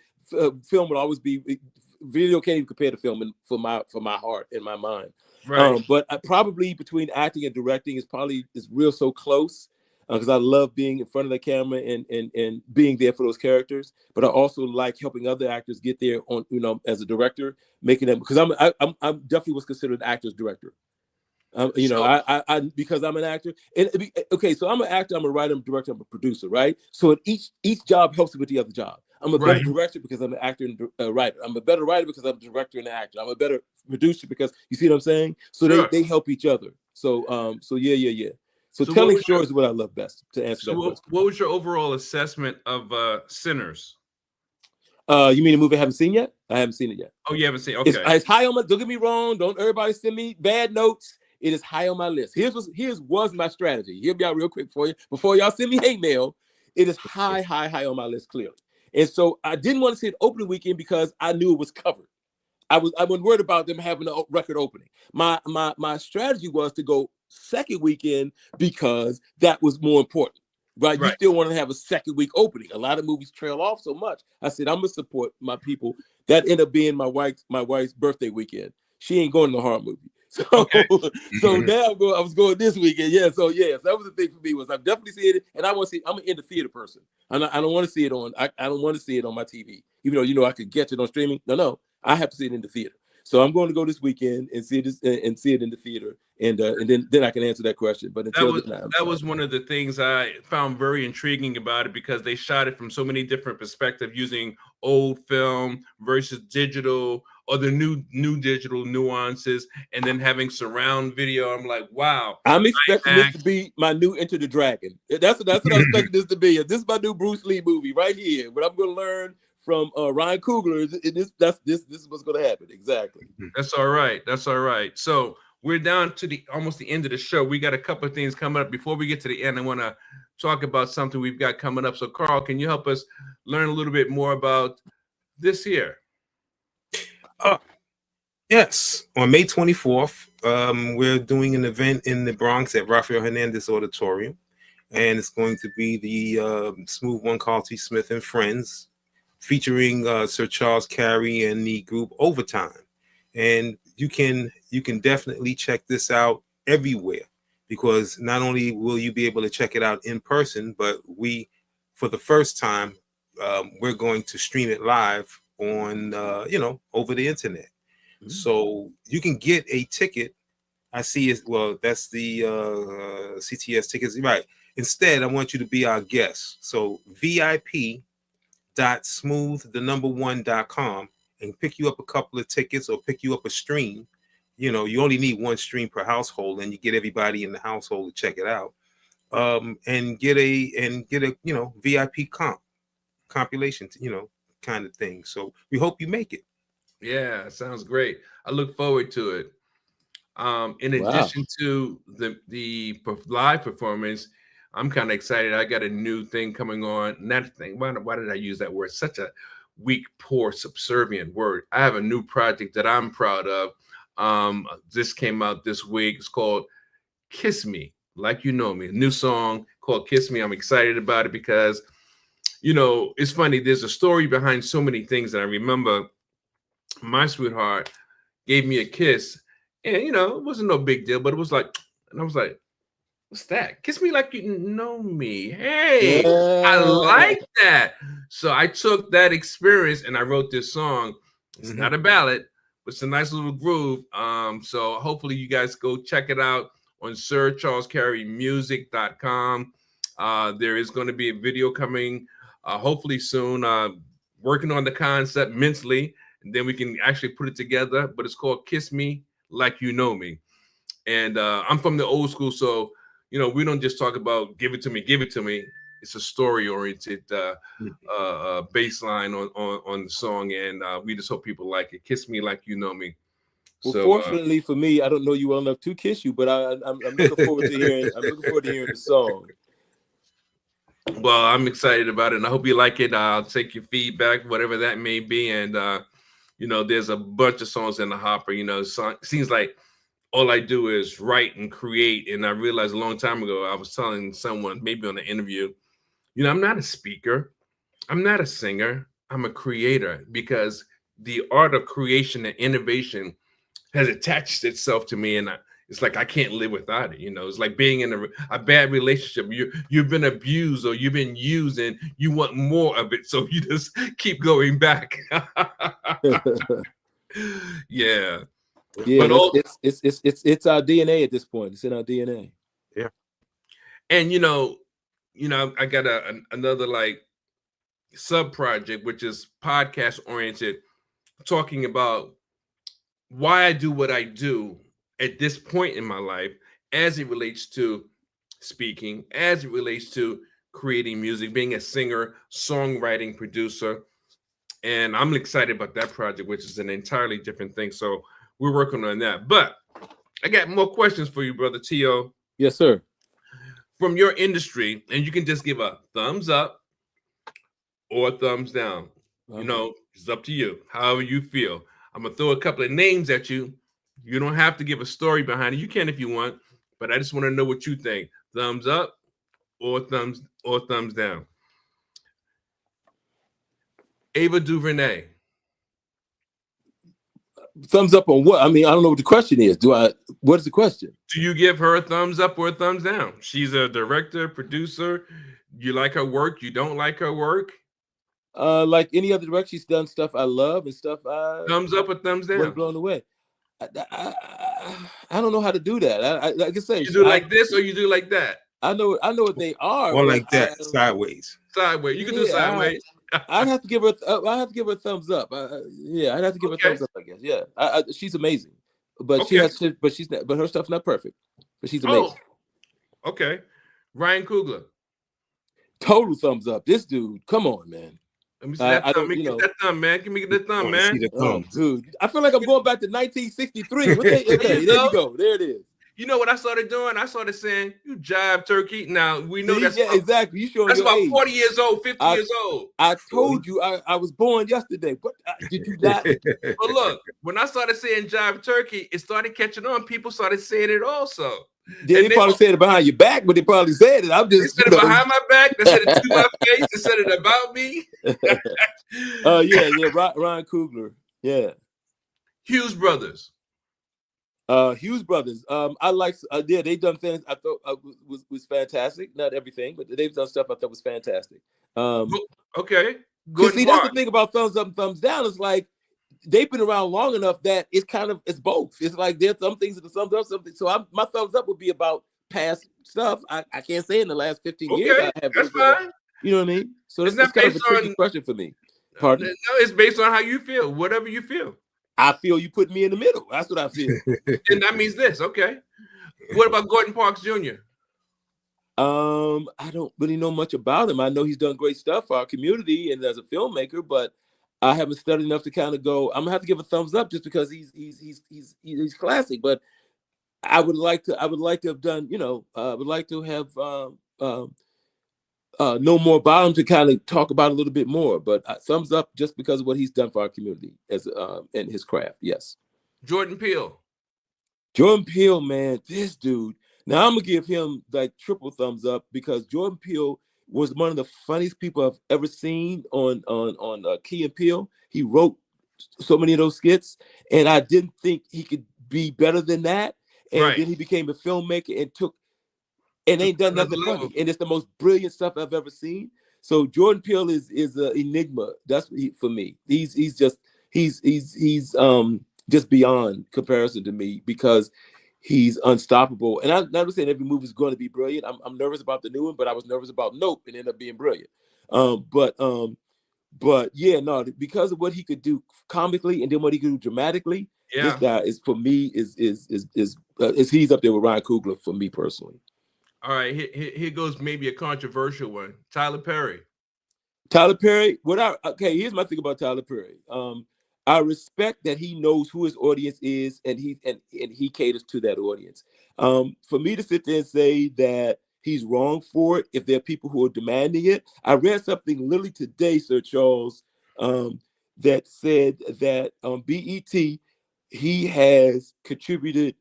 film would always be, video can't even compare to film for my heart and my mind. Right. But probably between acting and directing is real so close. Because I love being in front of the camera and being there for those characters, but I also like helping other actors get there on, as a director, making them, because I'm definitely was considered an actor's director. Because I'm an actor. So I'm an actor, I'm a writer, I'm a director, I'm a producer, right? So each job helps me with the other job. I'm a better director because I'm an actor and a writer. I'm a better writer because I'm a director and an actor. I'm a better producer because, you see what I'm saying? So they help each other. So yeah. So telling stories is what I love best, to answer that question. What was your overall assessment of Sinners? You mean the movie I haven't seen yet? I haven't seen it yet. Oh, you haven't seen it? Okay. It's high on my, don't get me wrong. Don't everybody send me bad notes. It is high on my list. Here's was my strategy. Hear me out real quick for you. Before y'all send me hate mail, it is high on my list, clearly. And so I didn't want to see it opening weekend because I knew it was covered. I wasn't worried about them having a record opening. My strategy was to go second weekend because that was more important, right? You still want to have a second week opening. A lot of movies trail off so much. I said, I'm gonna support my people. That ended up being my wife's birthday weekend. She ain't going to the horror movie. So, so now I was going this weekend. Yeah. So that was the thing for me, was I've definitely seen it, and I want to see. I'm an in the theater person. I don't want to see it on. I don't want to see it on my TV, even though I could get it on streaming. No, I have to see it in the theater. So I'm going to go this weekend and see it in the theater, and then I can answer that question. But until that was one of the things I found very intriguing about it, because they shot it from so many different perspectives, using old film versus digital, or the new digital nuances, and then having surround video. I'm like, wow. I'm expecting this to be my new Enter the Dragon. That's what I'm expecting this to be. This is my new Bruce Lee movie right here. But I'm going to learn from Ryan Coogler. This is what's going to happen. Exactly. That's all right. That's all right. So we're down to almost the end of the show. We got a couple of things coming up. Before we get to the end, I want to talk about something we've got coming up. So Carl, can you help us learn a little bit more about this year? Yes, on May 24th, we're doing an event in the Bronx at Rafael Hernandez Auditorium, and it's going to be the Smooth One, Carl T. Smith and Friends, featuring Sir Charles Carey and the group Overtime. And you can definitely check this out everywhere, because not only will you be able to check it out in person, but for the first time, we're going to stream it live on over the internet. So you can get a ticket. I see it. Well, that's the CTS tickets, right? Instead, I want you to be our guest. So VIP.smooth1.com and pick you up a couple of tickets or pick you up a stream. You only need one stream per household, and you get everybody in the household to check it out. And get a VIP compilation, kind of thing. So we hope you make it. Yeah, sounds great. I look forward to it. In addition to the live performance, I'm kind of excited. I got a new thing coming on. That thing. Why did I use that word? Such a weak, poor, subservient word. I have a new project that I'm proud of. This came out this week. It's called "Kiss Me Like You Know Me." A new song called "Kiss Me." I'm excited about it because, it's funny. There's a story behind so many things that I remember. My sweetheart gave me a kiss, and it wasn't no big deal, but it was like, and I was like, what's that? Kiss me like you know me. Hey, I like that. So I took that experience and I wrote this song. It's not a ballad, but it's a nice little groove. So hopefully you guys go check it out on SirCharlesCareymusic.com. There is going to be a video coming hopefully soon. Working on the concept mentally. And then we can actually put it together, but it's called "Kiss Me Like You Know Me." And I'm from the old school, so we don't just talk about give it to me. It's a story-oriented baseline on the song, and we just hope people like it. "Kiss Me Like You Know Me." Well, fortunately for me, I don't know you well enough to kiss you, but I'm looking forward to hearing. I'm looking forward to hearing the song. Well, I'm excited about it, and I hope you like it. I'll take your feedback, whatever that may be, and there's a bunch of songs in the hopper. Seems like all I do is write and create. And I realized a long time ago, I was telling someone, maybe on an interview, I'm not a speaker. I'm not a singer. I'm a creator, because the art of creation and innovation has attached itself to me. And it's like I can't live without it. It's like being in a bad relationship. You've been abused or you've been used, and you want more of it, so you just keep going back. Yeah. But it's our DNA at this point. It's in our DNA. Yeah. And I got another like sub project, which is podcast oriented, talking about why I do what I do at this point in my life, as it relates to speaking, as it relates to creating music, being a singer, songwriting, producer. And I'm excited about that project, which is an entirely different thing. So we're working on that. But I got more questions for you, Brother Teo. Yes, sir. From your industry, and you can just give a thumbs up or a thumbs down. Okay. It's up to you, however you feel. I'm going to throw a couple of names at you. You don't have to give a story behind it. You can if you want, but I just want to know what you think. Thumbs up or thumbs down. Ava DuVernay. Thumbs up on what? I mean, I don't know what the question is. What is the question? Do you give her a thumbs up or a thumbs down? She's a director, producer. You like her work? You don't like her work? Like any other director, she's done stuff I love and stuff I thumbs up or thumbs down. Blown away. I don't know how to do that. Like I say, you do like this or you do like that. I know what they are. One but like that, sideways. Sideways. You can do sideways. I'd have to give her. I'd have to give her a thumbs up. Yeah, I'd have to give her a thumbs up. I guess. Yeah, she's amazing, but she has. But she's not. But her stuff's not perfect. But she's amazing. Oh, okay. Ryan Coogler. Total thumbs up. This dude, come on, man. Let me see that thumb. Get that thumb, man. Give me the thumb, man. Oh, dude, I feel like I'm going back to 1963. Okay, there you go. There it is. You know what I started doing? I started saying, "You jive turkey." Now we know that's exactly. You showing that's your about age. 40 years old, 50 years old. I told you I was born yesterday. What did you not? But look, when I started saying jive turkey, it started catching on. People started saying it also. Yeah, they probably said it behind your back, but they probably said it. I'm just they said it behind my back. They said it to my face. They said it about me. Ryan Coogler. Yeah. Hughes Brothers. Hughes Brothers. I like. They've done things I thought was fantastic. Not everything, but they've done stuff I thought was fantastic. Okay. See, that's the thing about thumbs up and thumbs down. Is like they've been around long enough that it's both. It's like there's some things that are thumbs up, something. So my thumbs up would be about past stuff. I can't say in the last 15 years I have. That's fine. You know what I mean? So it's kind of a tricky question for me. Pardon? No, it's based on how you feel. Whatever you feel. I feel you put me in the middle. That's what I feel. And that means this. Okay. What about Gordon Parks Jr.? I don't really know much about him. I know he's done great stuff for our community and as a filmmaker, but I haven't studied enough to kind of go. I'm gonna have to give a thumbs up just because he's classic. But I would like to have done. I would like to have know more about him to kind of talk about a little bit more. But thumbs up just because of what he's done for our community as and his craft. Yes. Jordan Peele. Jordan Peele, man, this dude. Now I'm gonna give him like triple thumbs up because Jordan Peele was one of the funniest people I've ever seen on Key and Peele. He wrote so many of those skits, and I didn't think he could be better than that. And then he became a filmmaker and ain't done nothing funny. And it's the most brilliant stuff I've ever seen. So Jordan Peele is an enigma. That's for me. He's just beyond comparison to me because he's unstoppable. And I'm not saying every movie is going to be brilliant. I'm nervous about the new one, but I was nervous about Nope and ended up being brilliant. But yeah, no, because of what he could do comically and then what he could do dramatically, this guy is for me is he's up there with Ryan Coogler for me personally. All right, here goes maybe a controversial one. Tyler Perry. Here's my thing about Tyler Perry. I respect that he knows who his audience is and he caters to that audience. For me to sit there and say that he's wrong for it, if there are people who are demanding it. I read something literally today, Sir Charles, that said that on BET, he has contributed,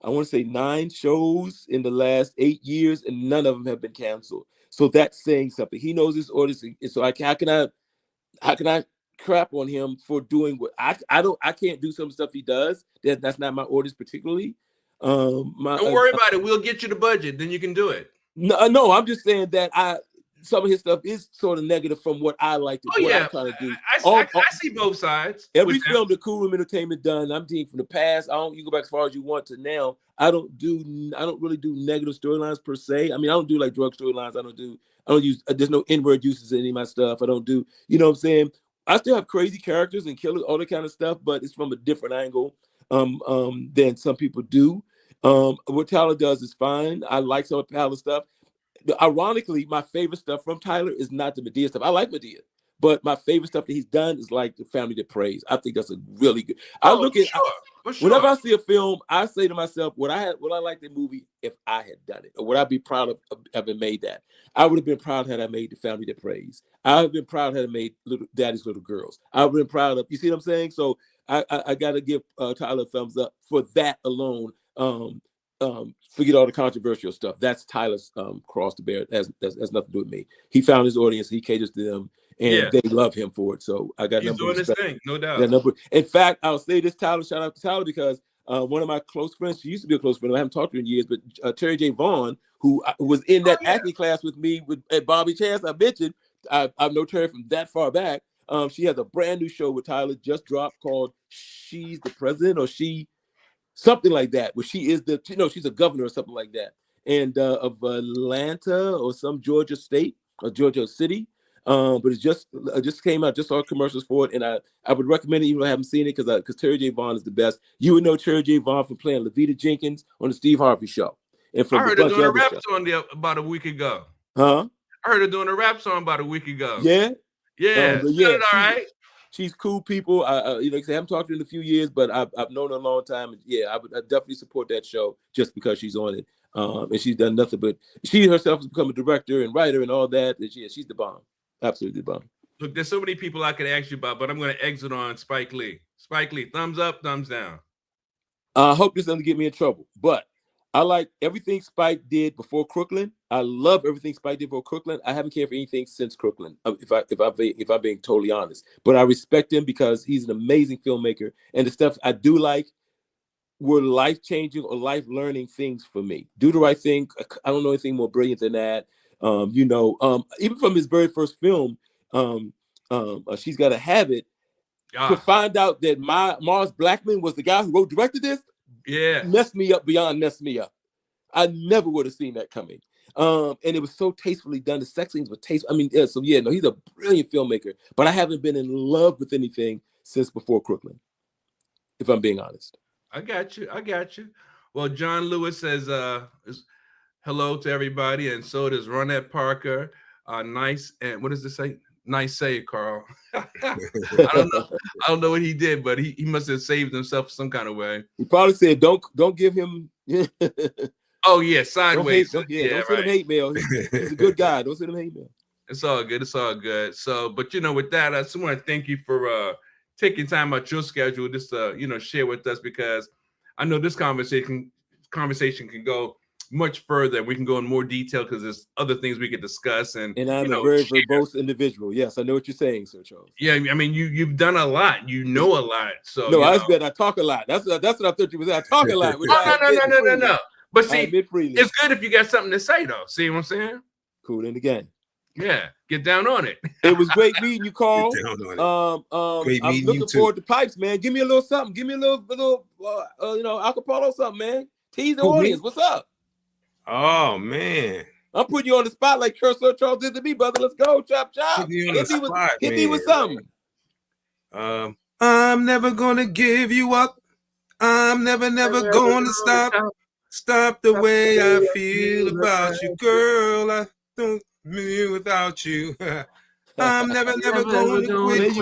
I want to say 9 shows in the last 8 years, and none of them have been canceled. So that's saying something. He knows his audience. And so how can I crap on him for doing what I can't do some stuff he does. That's not my audience particularly. Don't worry about it. We'll get you the budget, then you can do it. No, I'm just saying that some of his stuff is sort of negative from what I like to do. Yeah. I'm trying to do. I see both sides. Every film that Cool Room Entertainment done, I'm thinking from the past. You go back as far as you want to now. I don't really do negative storylines per se. I mean, I don't do like drug storylines. I don't use. There's no N-word uses in any of my stuff. I don't do. You know what I'm saying? I still have crazy characters and killers, all that kind of stuff, but it's from a different angle than some people do. What Tyler does is fine. I like some of Tyler's stuff. Ironically, my favorite stuff from Tyler is not the Medea stuff. I like Medea, but my favorite stuff that he's done is like The Family That Prays. I think that's a really good. Whenever I see a film, I say to myself, would I like the movie if I had done it, or would I be proud of having made that? I would have been proud had I made The Family That Prays. I would have been proud had I made Daddy's Little Girls. I would have been proud of. You see what I'm saying? So I got to give Tyler a thumbs up for that alone. Forget all the controversial stuff. That's Tyler's cross to bear. That's nothing to do with me. He found his audience. He caters to them, and they love him for it. So I got. He's doing his thing, no doubt. In fact, I'll say this, Tyler. Shout out to Tyler because one of my close friends. She used to be a close friend. I haven't talked to her in years, but Terry J. Vaughn, who was in that acting class with me at Bobby Chance. I mentioned. I've known Terry from that far back. She has a brand new show with Tyler just dropped called "She's the President" or She. Something like that, where she is she's a governor or something like that. and of Atlanta or some Georgia state or Georgia city. But it just came out. Just saw commercials for it, and I would recommend it even though I haven't seen it because Terry J. Vaughn is the best. You would know Terry J. Vaughn from playing Levita Jenkins on the Steve Harvey Show, and from I heard a her bunch doing a of other rap shows. song about a week ago. Huh? I heard her doing a rap song about a week ago. Yeah. Yeah. But yeah, all right. She's cool people. I like I say, I haven't talked to her in a few years, but I've known her a long time. Yeah, I definitely support that show just because she's on it. And she's done nothing but she herself has become a director and writer and all that. And she's the bomb. Absolutely the bomb. Look, there's so many people I could ask you about, but I'm going to exit on Spike Lee. Spike Lee, thumbs up, thumbs down. I hope this doesn't get me in trouble, but I like everything Spike did before Crooklyn. I love everything Spike did before Crooklyn. I haven't cared for anything since Crooklyn, if I'm being totally honest. But I respect him because he's an amazing filmmaker, and the stuff I do like were life-changing or life-learning things for me. Do the Right Thing. I don't know anything more brilliant than that. Even from his very first film, She's Gotta Have It. To find out that Mars Blackman was the guy who directed this. Yeah, messed me up. I never would have seen that coming. And it was so tastefully done. The sex scenes were tasteful. I mean, yeah, so yeah, no, he's a brilliant filmmaker, but I haven't been in love with anything since before Crooklyn, if I'm being honest. I got you. Well, John Lewis says hello to everybody, and so does Ronette Parker. Nice, and what does this say? Nice save, Carl. I don't know what he did, but he must have saved himself some kind of way. He probably said, "Don't give him." Oh yeah, sideways. Don't send him hate mail. He's a good guy. Don't send him hate mail. It's all good. So, but with that, I just want to thank you for taking time out your schedule just to share with us, because I know this conversation can go much further. We can go in more detail because there's other things we could discuss. And I'm a very verbose individual. Yes, I know what you're saying, Sir Charles. Yeah, I mean you've done a lot. You know a lot. So no, I bet I talk a lot. That's what I thought you was. I talk a lot. No. But see, it's good if you got something to say though. See what I'm saying? Cool in the game. Yeah, get down on it. It was great meeting you, Carl. Great I'm meeting looking you too. forward to Pipes, man. Give me a little something. Give me a little acapella something, man. Tease the audience. What's up? Oh man, I'm putting you on the spot like Sir Charles did to me, brother. Let's go, chop. Hit me with something. I'm never gonna give you up. I'm never gonna stop the way I feel about you, girl. I don't mean without you. I'm never gonna quit.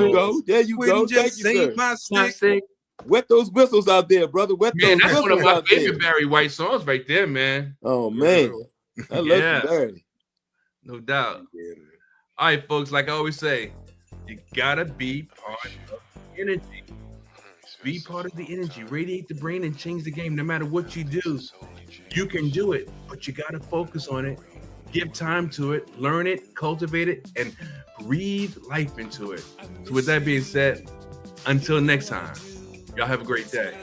There you go. Thank you, sir. Wet those whistles out there, brother. Wet those whistles out there. That's one of my favorite Barry White songs right there, man. Oh, man. I love Barry. No doubt. Yeah, all right, folks, like I always say, you gotta be part of the energy. Be part of the energy. Radiate the brain and change the game. No matter what you do, you can do it, but you gotta focus on it. Give time to it, learn it, cultivate it, and breathe life into it. So with that being said, until next time, y'all have a great day.